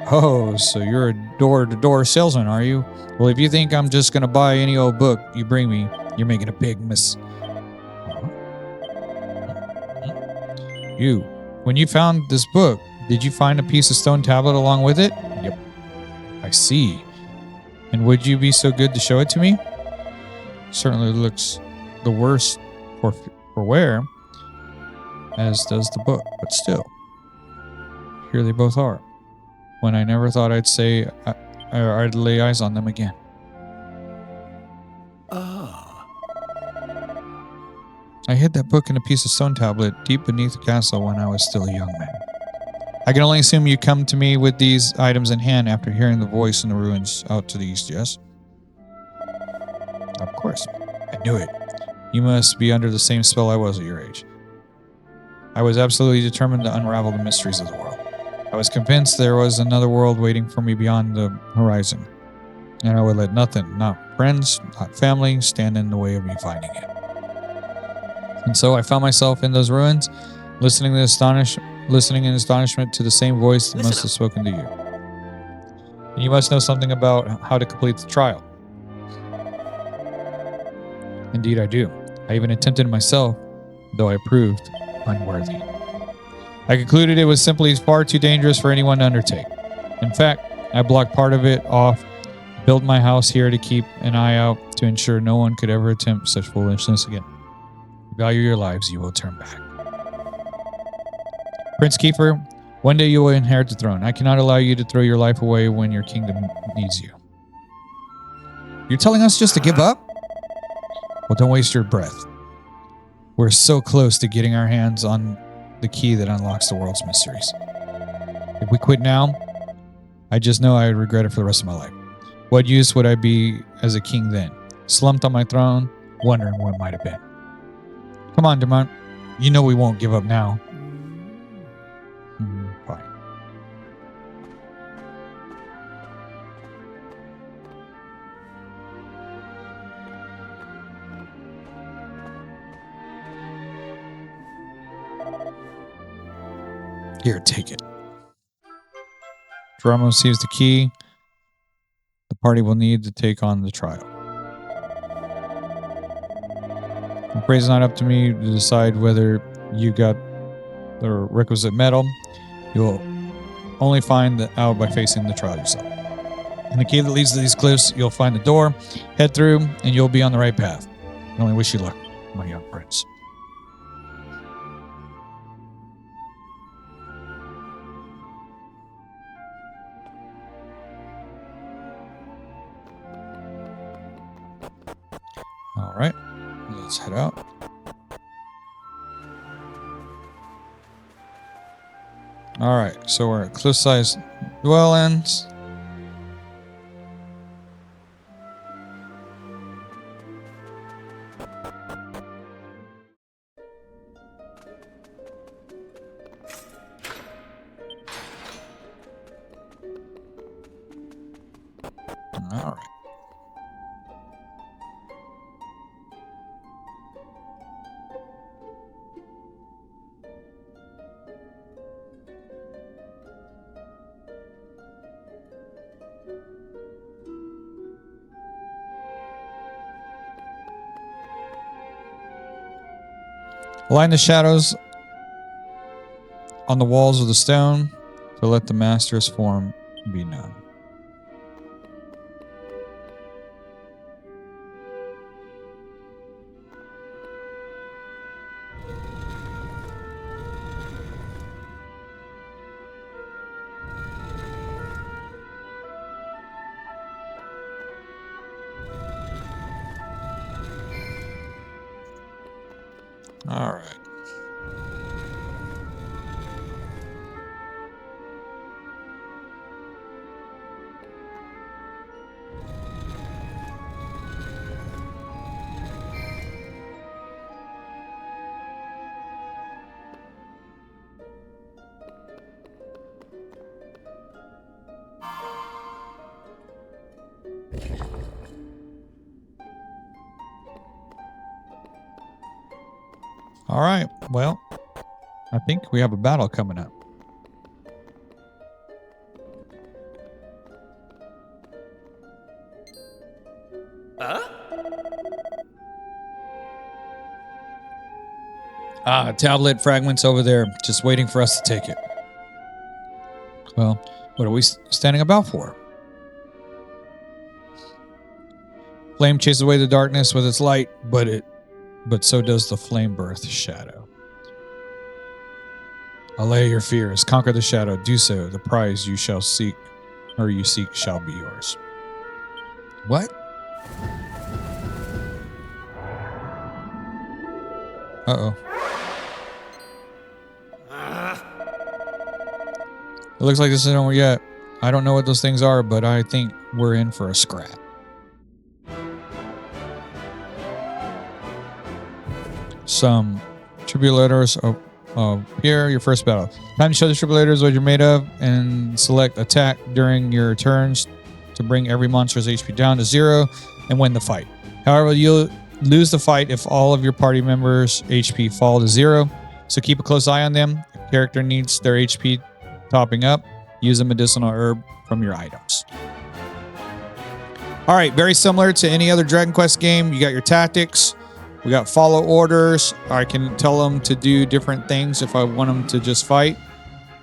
Oh, so you're a door-to-door salesman, are you? Well, if you think I'm just going to buy any old book you bring me, you're making a big miss. You, when you found this book, did you find a piece of stone tablet along with it? Yep. I see. And would you be so good to show it to me? Certainly looks the worse for wear, as does the book, but still. Here they both are. When I never thought I'd say I'd lay eyes on them again. Ah. I hid that book in a piece of stone tablet deep beneath the castle when I was still a young man. I can only assume you come to me with these items in hand after hearing the voice in the ruins out to the east, yes? Of course. I knew it. You must be under the same spell I was at your age. I was absolutely determined to unravel the mysteries of the world. I was convinced there was another world waiting for me beyond the horizon. And I would let nothing, not friends, not family, stand in the way of me finding it. And so I found myself in those ruins, listening in astonishment to the same voice that must have spoken to you. And you must know something about how to complete the trial. Indeed I do. I even attempted myself, though I proved unworthy. I concluded it was simply far too dangerous for anyone to undertake. In fact, I blocked part of it off, built my house here to keep an eye out to ensure no one could ever attempt such foolishness again. Value your lives, you will turn back. Prince Kiefer, one day you will inherit the throne. I cannot allow you to throw your life away when your kingdom needs you. You're telling us just to give up? Well, don't waste your breath. We're so close to getting our hands on the key that unlocks the world's mysteries. If we quit now, I just know I would regret it for the rest of my life. What use would I be as a king then? Slumped on my throne, wondering what might have been. Come on, Demont. You know we won't give up now. Fine. Here, take it. Geronimo receives the key the party will need to take on the trial. The praise is not up to me to decide whether you got the requisite medal. You'll only find out by facing the trial yourself. In the cave that leads to these cliffs, you'll find the door. Head through, and you'll be on the right path. I only wish you luck, my young prince. All right, let's head out. All right, so we're at cliff-sized dwellings. All right. Line the shadows on the walls of the stone to let the master's form be known. All right. All right. Well, I think we have a battle coming up. Tablet fragments over there, just waiting for us to take it. Well, what are we standing about for? Flame chases away the darkness with its light, but so does the flame birth shadow. Allay your fears, conquer the shadow, do so. The prize you shall seek, or you seek, shall be yours. What? Uh-oh. It looks like this isn't over yet. I don't know what those things are, but I think we're in for a scrap. Some tribulators appear. Your first battle. Time to show the tribulators what you're made of and select attack during your turns to bring every monster's HP down to 0 and win the fight. However, you'll lose the fight if all of your party members' HP fall to 0, so keep a close eye on them. If a character needs their HP topping up, use a medicinal herb from your items. All right, very similar to any other Dragon Quest game. You got your tactics. We got follow orders. I can tell them to do different things if I want them to just fight.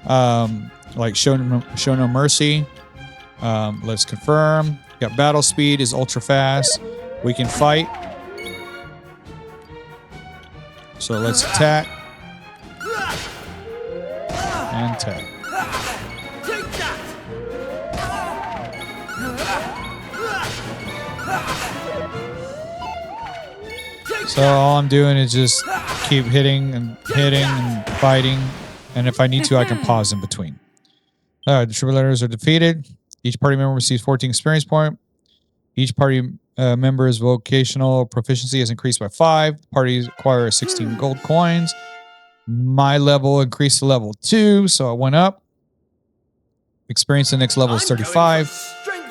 Like show no mercy. Let's confirm. Got battle speed is ultra fast. We can fight. So let's attack. And attack. So all I'm doing is just keep hitting and fighting. And if I need to, I can pause in between. All right, the tribulators are defeated. Each party member receives 14 experience points. Each party member's vocational proficiency is increased by 5. Parties acquire 16 gold coins. My level increased to level 2, so I went up. Experience the next level is 35.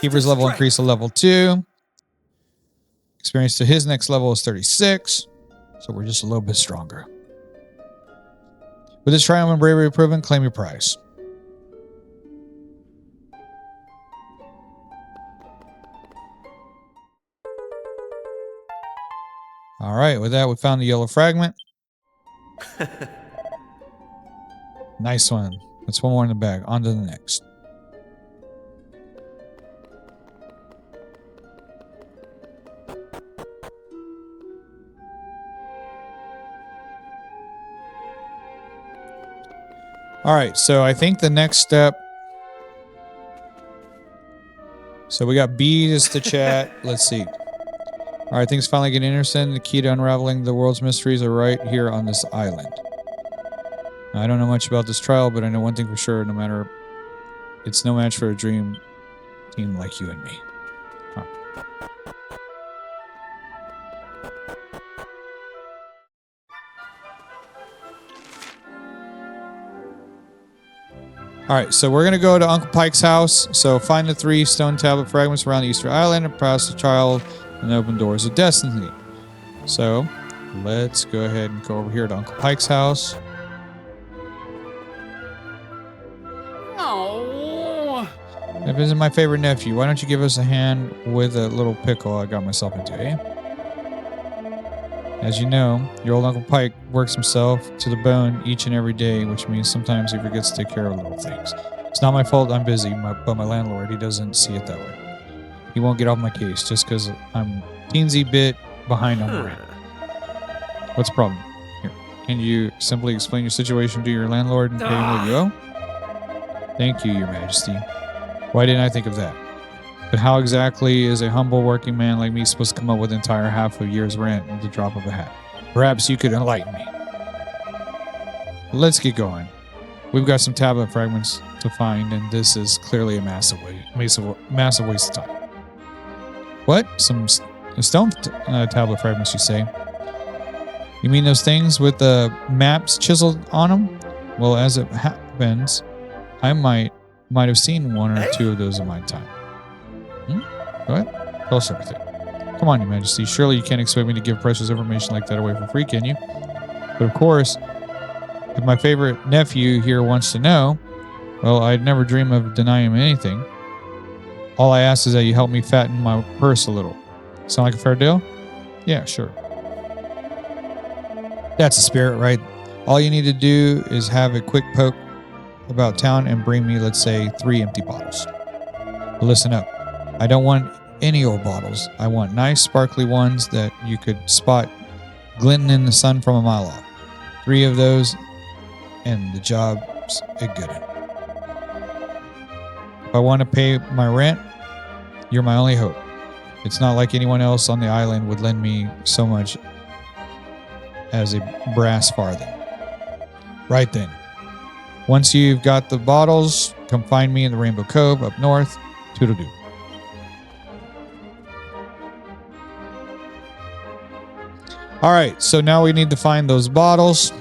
Keeper's level increased to level 2. Experience to his next level is 36. So we're just a little bit stronger. With this triumph and bravery proven, claim your prize. All right, with that, we found the yellow fragment. Nice one. That's one more in the bag. On to the next. All right, so I think the next step. So we got bees to chat. Let's see. All right, things finally getting interesting. The key to unraveling the world's mysteries are right here on this island. Now, I don't know much about this trial, but I know one thing for sure. No matter, it's no match for a dream team like you and me. Huh. All right, so we're going to go to Uncle Pike's house. So find the 3 stone tablet fragments around the Easter Island and pass the child and open doors of destiny. So let's go ahead and go over here to Uncle Pike's house. Oh. If this is my favorite nephew, why don't you give us a hand with a little pickle I got myself into, eh? As you know, your old Uncle Pike works himself to the bone each and every day, which means sometimes he forgets to take care of little things. It's not my fault I'm busy, but my landlord, he doesn't see it that way. He won't get off my case just because I'm teensy bit behind on the rent. What's the problem? Here, can you simply explain your situation to your landlord and pay him what you owe? Thank you, Your Majesty. Why didn't I think of that? But how exactly is a humble working man like me supposed to come up with an entire half a year's rent with the drop of a hat? Perhaps you could enlighten me. Let's get going. We've got some tablet fragments to find, and this is clearly a massive waste of time. What? Some stone tablet fragments, you say? You mean those things with the maps chiseled on them? Well, as it happens, I might have seen 1 or 2 of those in my time. Go ahead. Tell us everything. Come on, Your Majesty. Surely you can't expect me to give precious information like that away for free, can you? But of course, if my favorite nephew here wants to know, well, I'd never dream of denying him anything. All I ask is that you help me fatten my purse a little. Sound like a fair deal? Yeah, sure. That's the spirit, right? All you need to do is have a quick poke about town and bring me, let's say, 3 empty bottles. But listen up. I don't want any old bottles. I want nice, sparkly ones that you could spot glinting in the sun from a mile off. 3 of those, and the job's a good one. If I want to pay my rent, you're my only hope. It's not like anyone else on the island would lend me so much as a brass farthing. Right then. Once you've got the bottles, come find me in the Rainbow Cove up north. Toodle-doo. All right, so now we need to find those bottles.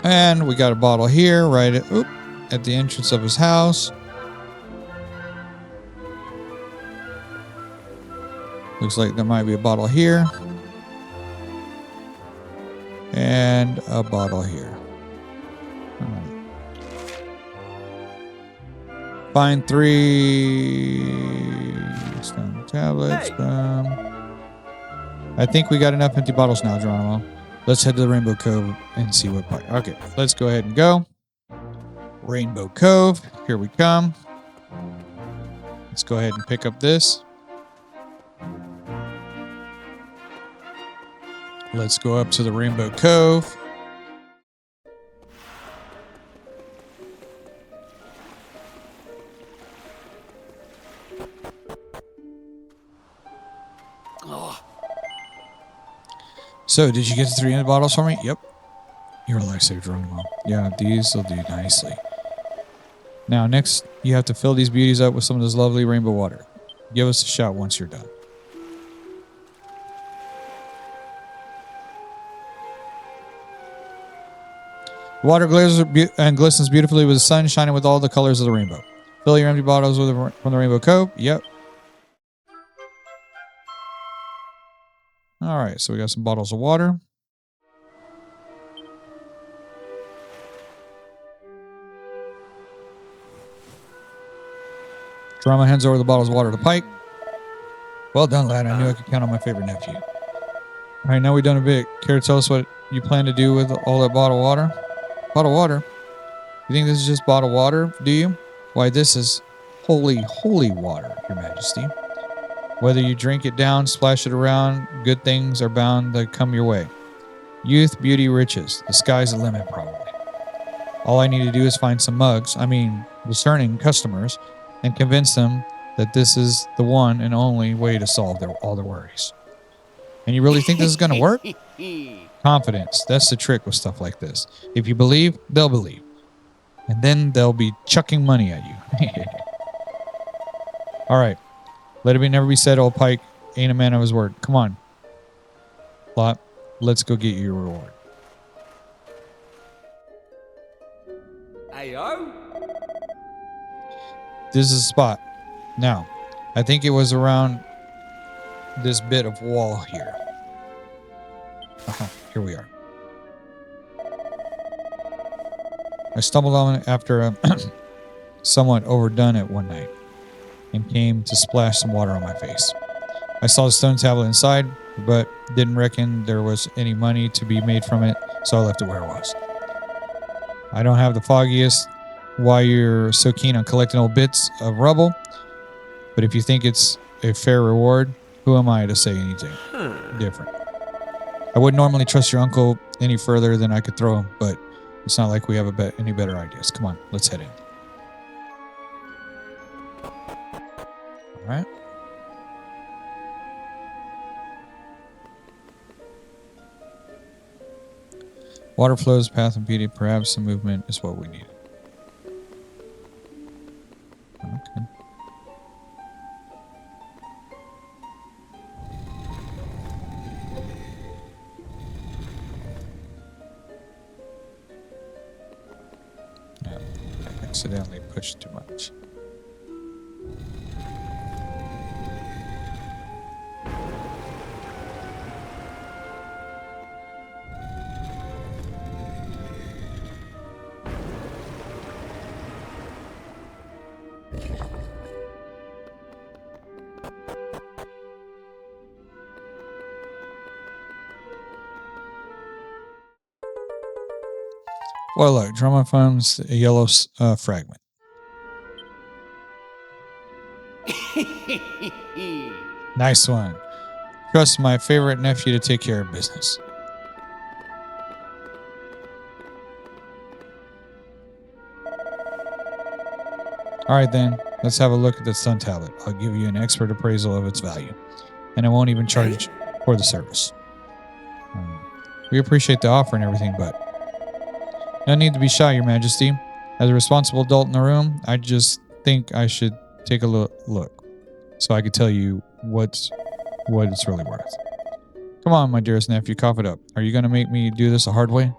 And we got a bottle here, right at the entrance of his house. Looks like there might be a bottle here. And a bottle here. All right. Find 3 stone tablets. Hey. I think we got enough empty bottles now, Geronimo. Let's head to the Rainbow Cove and see what part. Okay, let's go ahead and go. Rainbow Cove. Here we come. Let's go ahead and pick up this. Let's go up to the Rainbow Cove. So, did you get the 3 empty bottles for me? Yep. You're a lifesaver, Geronimo. Yeah, these will do nicely. Now, next, you have to fill these beauties up with some of this lovely rainbow water. Give us a shot once you're done. The water glistens beautifully with the sun shining with all the colors of the rainbow. Fill your empty bottles from the Rainbow Cove. Yep. All right, so we got some bottles of water. Geronimo hands over the bottles of water to Pike. Well done, lad. I knew I could count on my favorite nephew. All right, now we've done a bit. Care to tell us what you plan to do with all that bottled water? Bottled water? You think this is just bottled water, do you? Why, this is holy, holy water, Your Majesty. Whether you drink it down, splash it around, good things are bound to come your way. Youth, beauty, riches. The sky's the limit, probably. All I need to do is find some discerning customers, and convince them that this is the one and only way to solve all their worries. And you really think this is going to work? Confidence. That's the trick with stuff like this. If you believe, they'll believe. And then they'll be chucking money at you. All right. Let it never be said, old Pike ain't a man of his word. Come on. Plot. Let's go get you your reward. Ayo? This is the spot. Now, I think it was around this bit of wall here. Here we are. I stumbled on it after somewhat overdone it one night and came to splash some water on my face. I saw the stone tablet inside, but didn't reckon there was any money to be made from it, so I left it where it was. I don't have the foggiest why you're so keen on collecting old bits of rubble, but if you think it's a fair reward, who am I to say anything different? I wouldn't normally trust your uncle any further than I could throw him, but it's not like we have any better ideas. Come on, let's head in. All right. Water flows, path impeded. Perhaps some movement is what we need. Okay. Yeah, I accidentally pushed too much. Well, look, Drama finds a yellow fragment. Nice one. Trust my favorite nephew to take care of business. All right, then. Let's have a look at the stone tablet. I'll give you an expert appraisal of its value, and I won't even charge for the service. We appreciate the offer and everything, but no need to be shy, Your Majesty. As a responsible adult in the room, I just think I should take a look so I could tell you what it's really worth. Come on, my dearest nephew, cough it up. Are you going to make me do this the hard way?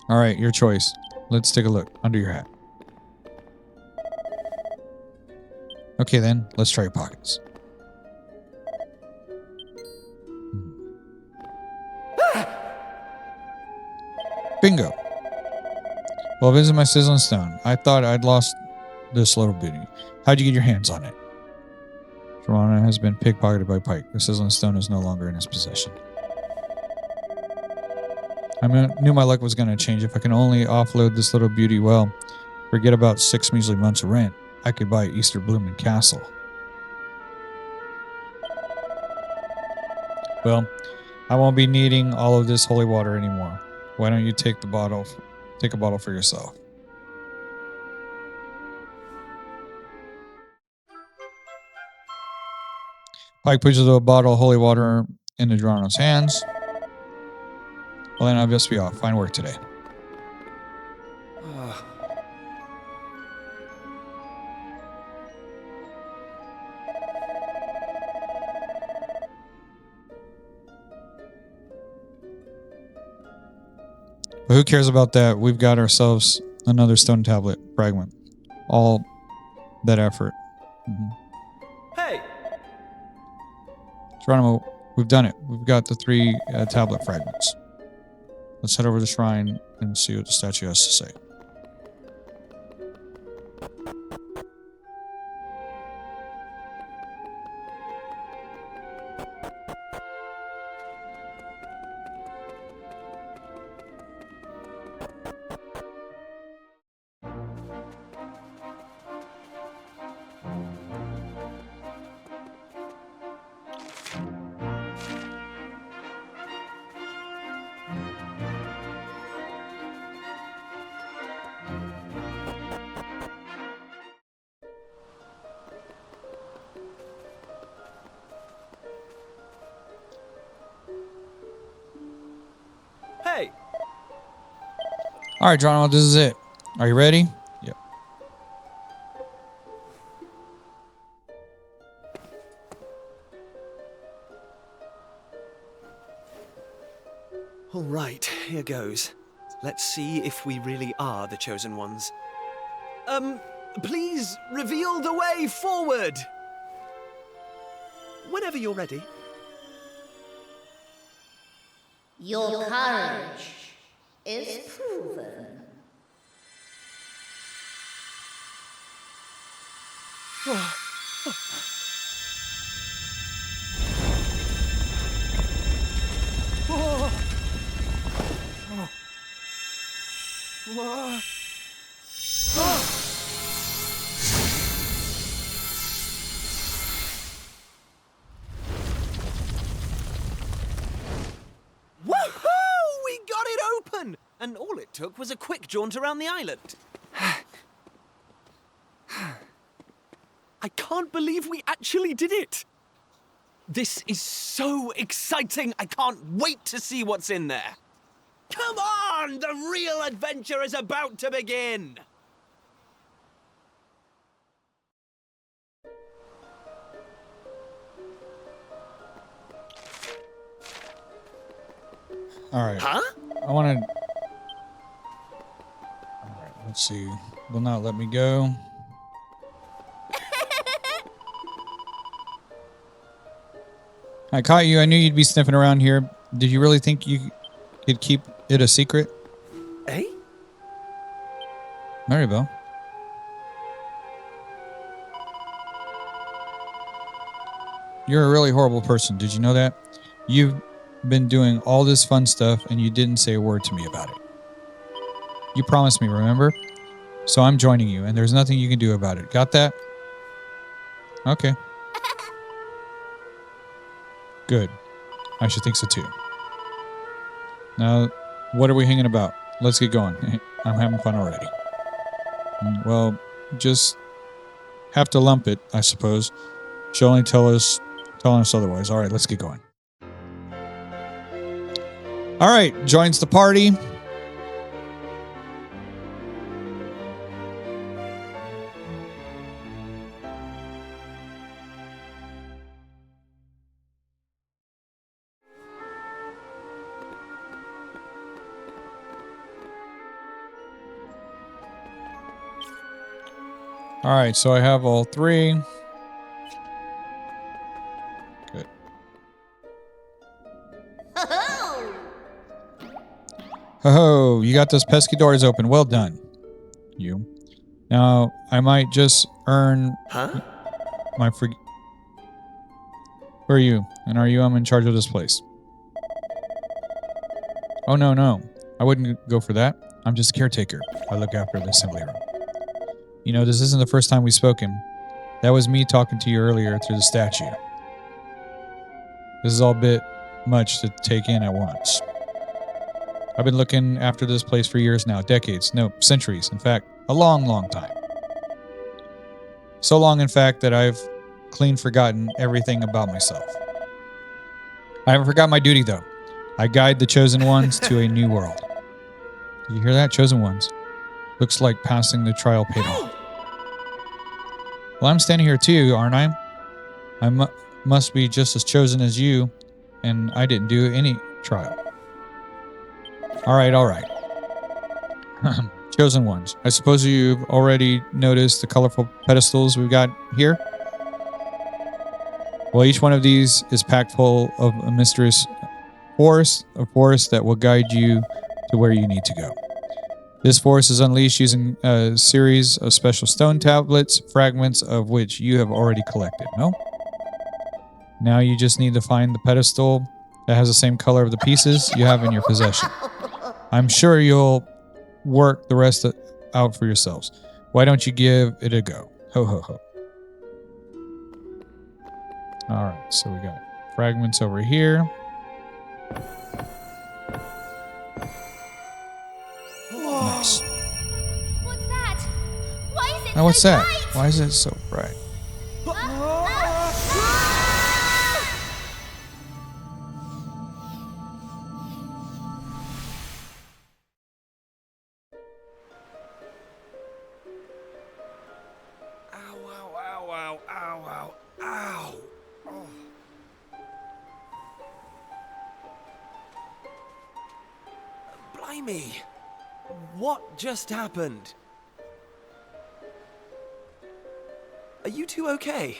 All right, your choice. Let's take a look under your hat. Okay, then, let's try your pockets. Bingo. Well, visit my sizzling stone. I thought I'd lost this little beauty. How'd you get your hands on it? Geronimo has been pickpocketed by Pike. The sizzling stone is no longer in his possession. I knew my luck was going to change. If I can only offload this little beauty, well, forget about 6 measly months of rent. I could buy Easter Blooming Castle. Well, I won't be needing all of this holy water anymore. Why don't you take a bottle for yourself? Pike pushes a bottle of holy water into Geronimo's hands. Well, then I'll just be off. Fine work today. But who cares about that? We've got ourselves another stone tablet fragment. All that effort. Hey! Geronimo, we've done it. We've got the 3 tablet fragments. Let's head over to the shrine and see what the statue has to say. All right, Geronimo, this is it. Are you ready? Yep. All right, here goes. Let's see if we really are the chosen ones. Please reveal the way forward. Whenever you're ready. Your courage is proven. Woohoo! We got it open! And all it took was a quick jaunt around the island. I can't believe we actually did it! This is so exciting! I can't wait to see what's in there! Come on! The real adventure is about to begin! All right. Huh? I want to... All right, let's see. Will not let me go. I caught you. I knew you'd be sniffing around here. Did you really think you could keep it a secret? Eh? Maribel. You're a really horrible person. Did you know that? You've been doing all this fun stuff and you didn't say a word to me about it. You promised me, remember? So I'm joining you and there's nothing you can do about it. Got that? Okay. Good. I should think so too. Now, what are we hanging about? Let's get going. I'm having fun already. Well, just have to lump it, I suppose. She'll only telling us otherwise. All right, let's get going. All right, joins the party. All right, so I have all three. Good. Ho-ho, you got those pesky doors open. Well done. You. Now, I might just earn my free... Who are you? And are you in charge of this place? Oh, no. I wouldn't go for that. I'm just a caretaker. I look after the assembly room. You know, this isn't the first time we've spoken. That was me talking to you earlier through the statue. This is all a bit much to take in at once. I've been looking after this place for years now. Decades. No, centuries. In fact, a long, long time. So long, in fact, that I've clean forgotten everything about myself. I haven't forgot my duty, though. I guide the chosen ones to a new world. Did you hear that? Chosen ones. Looks like passing the trial paid off. Well, I'm standing here too, aren't I? I must be just as chosen as you, and I didn't do any trial. All right. Chosen ones. I suppose you've already noticed the colorful pedestals we've got here? Well, each one of these is packed full of a mysterious force, a force that will guide you to where you need to go. This force is unleashed using a series of special stone tablets, fragments of which you have already collected, no? Now you just need to find the pedestal that has the same color of the pieces you have in your possession. I'm sure you'll work the rest out for yourselves. Why don't you give it a go? Ho, ho, ho. All right, so we got fragments over here. Nice. What's that? Why is it Now, what's so that? bright? Why is it so bright? Blimey! What just happened? Are you two okay?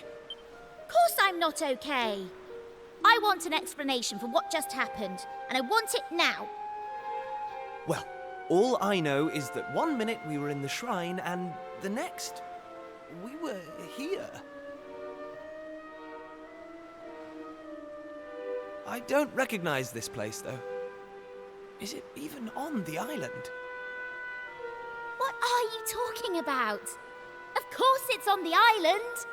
Of course I'm not okay. I want an explanation for what just happened, and I want it now. Well, all I know is that one minute we were in the shrine, and the next, we were here. I don't recognize this place, though. Is it even on the island? What are you talking about? Of course it's on the island.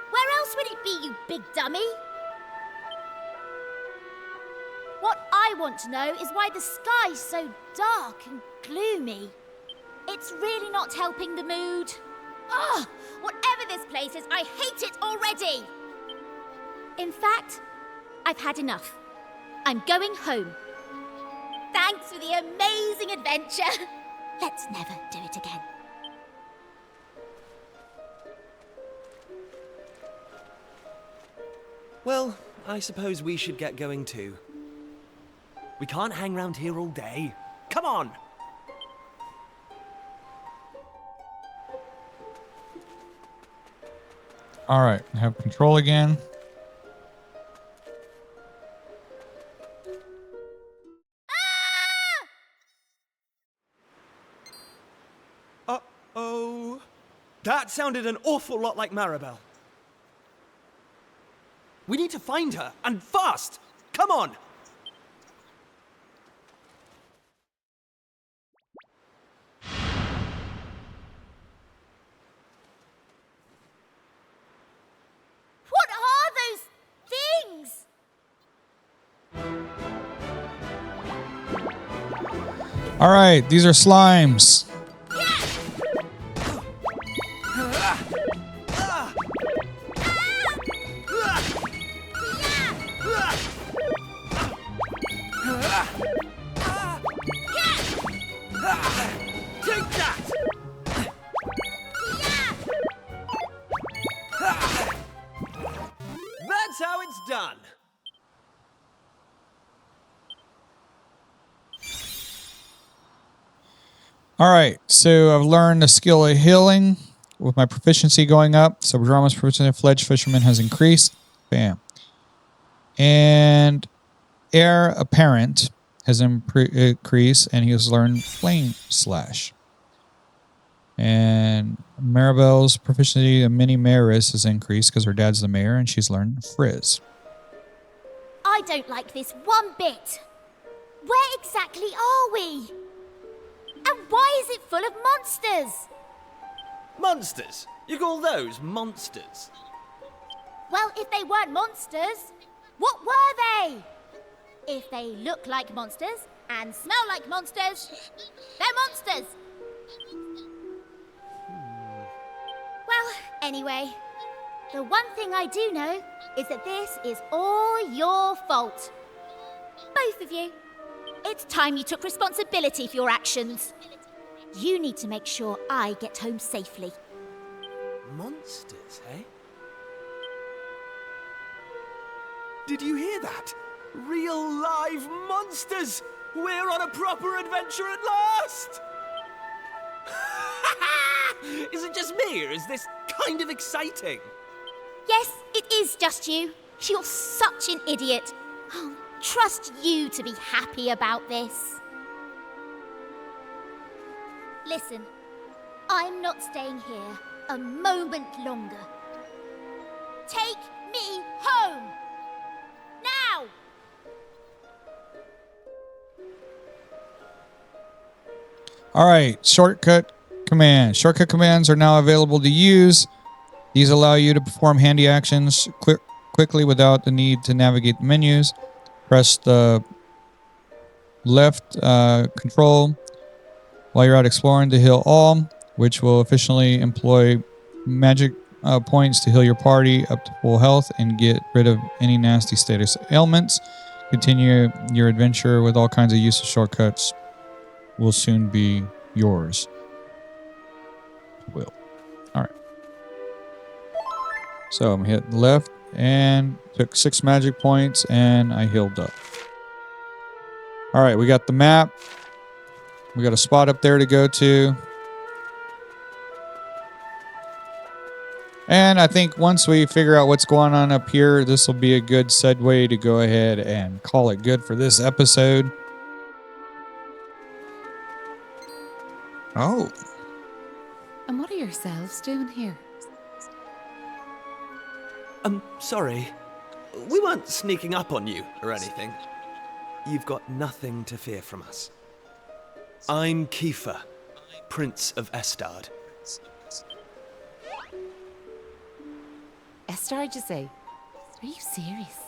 Where else would it be, you big dummy? What I want to know is why the sky's so dark and gloomy. It's really not helping the mood. Ugh! Whatever this place is, I hate it already! In fact, I've had enough. I'm going home. Thanks for the amazing adventure. Let's never do it again. Well, I suppose we should get going too. We can't hang around here all day. Come on! All right, have control again. Uh-oh. That sounded an awful lot like Maribel. We need to find her, and fast! Come on! What are those things? All right, these are slimes. Take that! That's how it's done. All right, so I've learned the skill of healing with my proficiency going up. So Geronimo's proficiency in Fledged Fisherman has increased. Bam. And Heir Apparent has increased, and he has learned Flame Slash. And Maribel's proficiency in Mini Mayoress has increased because her dad's the mayor, and she's learned Frizz. I don't like this one bit. Where exactly are we? And why is it full of monsters? Monsters? You call those monsters? Well, if they weren't monsters, what were they? If they look like monsters and smell like monsters, they're monsters. Well, anyway, the one thing I do know is that this is all your fault. Both of you. It's time you took responsibility for your actions. You need to make sure I get home safely. Monsters, eh? Did you hear that? Real live monsters! We're on a proper adventure at last! Is it just me, or is this kind of exciting? Yes, it is just you. You're such an idiot. I'll trust you to be happy about this. Listen, I'm not staying here a moment longer. Take me home! Now! All right, shortcut commands. Shortcut commands are now available to use. These allow you to perform handy actions quickly without the need to navigate the menus. Press the left control while you're out exploring to heal all, which will efficiently employ magic points to heal your party up to full health and get rid of any nasty status ailments. Continue your adventure with all kinds of use of shortcuts will soon be yours. Will. All right. So I'm hitting left and took 6 magic points and I healed up. All right, we got the map. We got a spot up there to go to. And I think once we figure out what's going on up here, this will be a good segue to go ahead and call it good for this episode. Oh. And what are yourselves doing here? Sorry. We weren't sneaking up on you or anything. You've got nothing to fear from us. I'm Kiefer, Prince of Estard. Estard, you say? Are you serious?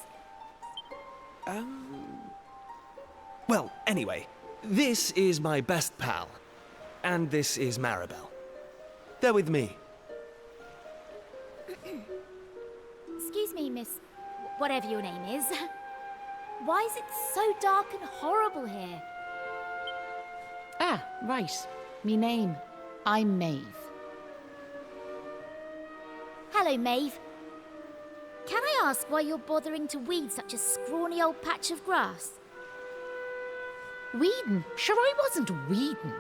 Well, anyway, this is my best pal. And this is Maribel. They're with me. Excuse me, Miss... whatever your name is. Why is it so dark and horrible here? Ah, right. Me name. I'm Maeve. Hello, Maeve. Can I ask why you're bothering to weed such a scrawny old patch of grass? Weeding? Sure, I wasn't weeding.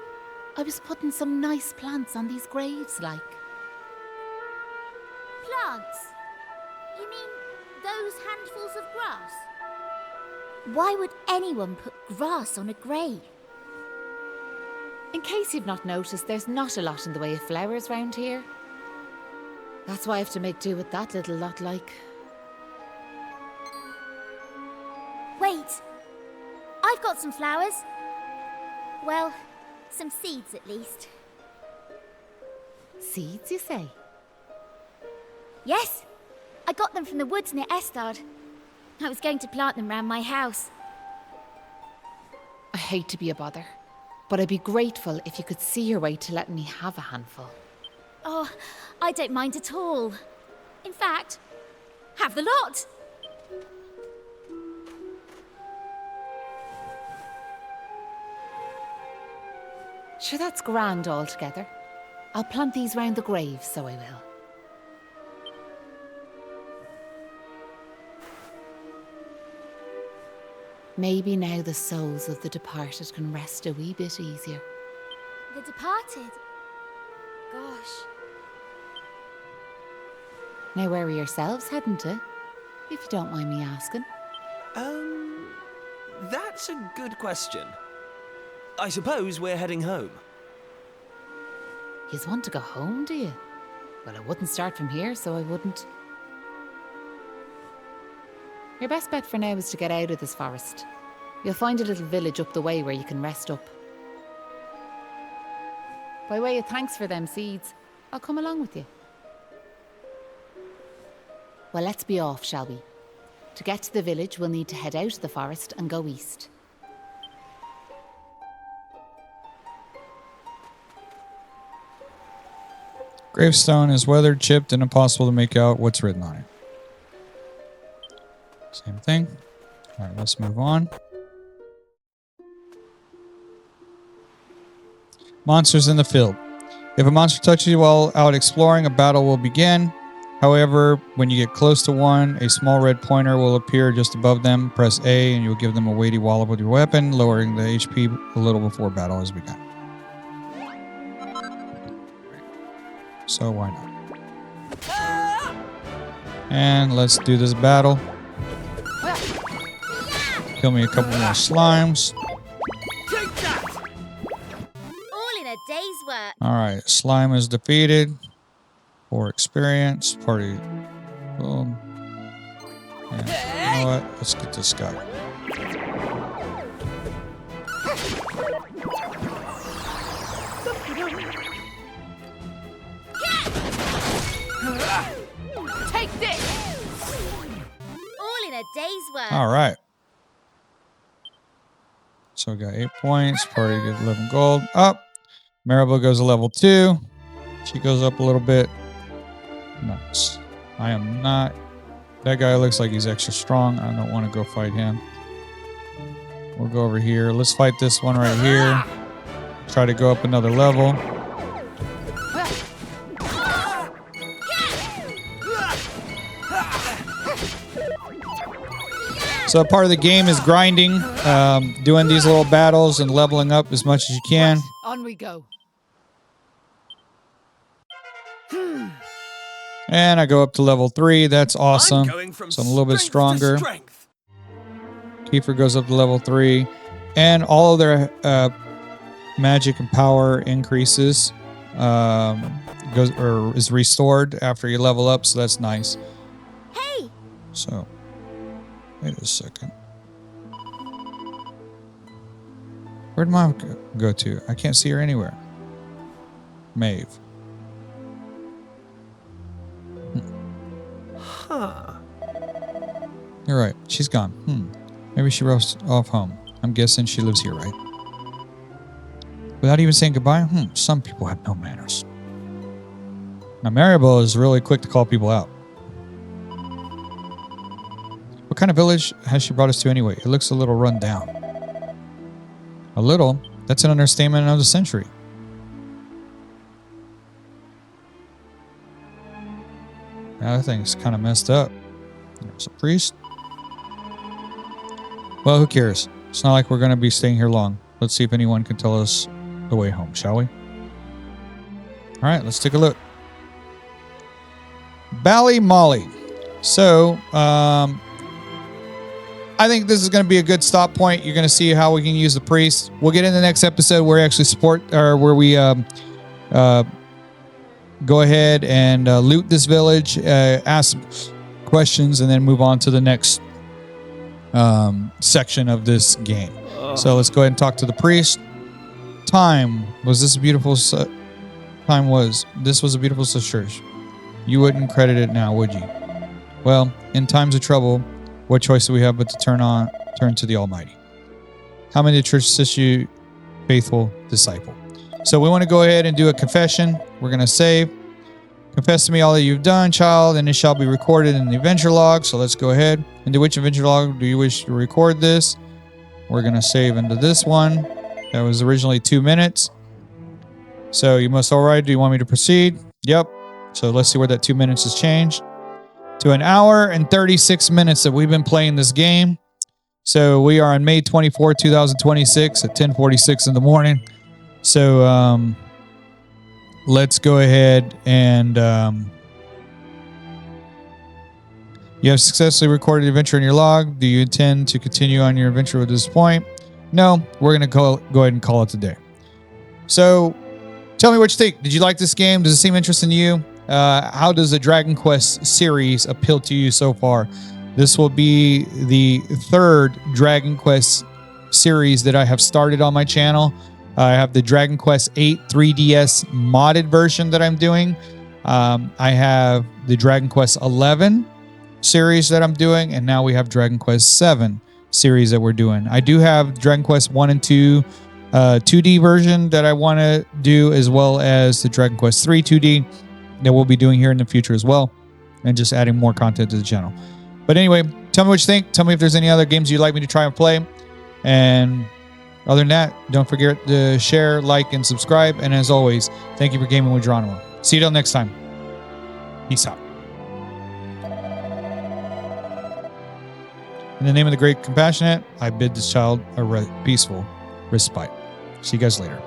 I was putting some nice plants on these graves, like. Plants? You mean those handfuls of grass? Why would anyone put grass on a grave? In case you've not noticed, there's not a lot in the way of flowers round here. That's why I have to make do with that little lot, like. Wait! I've got some flowers. Well, some seeds at least. Seeds, you say? Yes! I got them from the woods near Estard. I was going to plant them round my house. I hate to be a bother, but I'd be grateful if you could see your way to letting me have a handful. Oh, I don't mind at all. In fact, have the lot! Sure, that's grand altogether. I'll plant these round the grave, so I will. Maybe now the souls of the departed can rest a wee bit easier. The departed? Gosh. Now where are yourselves heading to? If you don't mind me asking. That's a good question. I suppose we're heading home. Yous want to go home, do you? Well, I wouldn't start from here, so I wouldn't. Your best bet for now is to get out of this forest. You'll find a little village up the way where you can rest up. By way of thanks for them seeds, I'll come along with you. Well, let's be off, shall we? To get to the village, we'll need to head out of the forest and go east. Gravestone is weathered, chipped, and impossible to make out what's written on it. Same thing. All right, let's move on. Monsters in the field. If a monster touches you while out exploring, a battle will begin. However, when you get close to one, a small red pointer will appear just above them. Press A and you'll give them a weighty wallop with your weapon, lowering the HP a little before battle has begun. So why not? And let's do this battle. Kill me a couple more slimes. All in a day's work. Alright, slime is defeated. 4 experience. Party. Boom. And you know what? Let's get this guy. Take this! All in a day's work. Alright. So we got 8 points. Party gets 11 gold. Up. Maribel goes to level 2. She goes up a little bit. Nice. I am not. That guy looks like he's extra strong. I don't want to go fight him. We'll go over here. Let's fight this one right here. Try to go up another level. So part of the game is grinding, doing these little battles and leveling up as much as you can. On we go. And I go up to level 3. That's awesome. I'm going from So I'm a little bit strength to stronger. strength. Kiefer goes up to level 3. And all of their magic and power increases. Is restored after you level up, so that's nice. Hey! So, wait a second. Where'd Mom go to? I can't see her anywhere. Maeve. Huh. You're right. She's gone. Maybe she rose off home. I'm guessing she lives here, right? Without even saying goodbye? Some people have no manners. Now, Maribel is really quick to call people out. What kind of village has she brought us to anyway? It looks a little run down. A little? That's an understatement of the century. That thing's kind of messed up. There's a priest. Well, who cares? It's not like we're going to be staying here long. Let's see if anyone can tell us the way home, shall we? All right, let's take a look. Ballymolly. So, I think this is going to be a good stop point. You're going to see how we can use the priest. We'll get in the next episode where we actually where we go ahead and loot this village, ask questions, and then move on to the next section of this game. So let's go ahead and talk to the priest. This was a beautiful church. You wouldn't credit it now, would you? Well, in times of trouble, what choice do we have but to turn to the Almighty? How many did the church assist you, faithful disciple? So we want to go ahead and do a confession. We're going to save. Confess to me all that you've done, child, and it shall be recorded in the adventure log. So let's go ahead. Into which adventure log do you wish to record this? We're going to save into this one. That was originally 2 minutes. So you must all right. Do you want me to proceed? Yep. So let's see where that 2 minutes has changed to 1 hour and 36 minutes that we've been playing this game. So we are on May 24, 2026 at 10:46 in the morning. So let's go ahead and you have successfully recorded the adventure in your log. Do you intend to continue on your adventure at this point? No, we're going to go ahead and call it today. So tell me what you think. Did you like this game? Does it seem interesting to you? How does the Dragon Quest series appeal to you so far? This will be the 3rd Dragon Quest series that I have started on my channel. I have the Dragon Quest VIII 3DS modded version that I'm doing. I have the Dragon Quest XI series that I'm doing, and now we have Dragon Quest VII series that we're doing. I do have Dragon Quest 1 and 2 2D version that I want to do, as well as the Dragon Quest 3 2D that we'll be doing here in the future as well, and just adding more content to the channel. But anyway, tell me what you think. Tell me if there's any other games you'd like me to try and play. And other than that, don't forget to share, like, and subscribe. And as always, thank you for gaming with Geronimo. See you till next time. Peace out. In the name of the great compassionate, I bid this child a peaceful respite. See you guys later.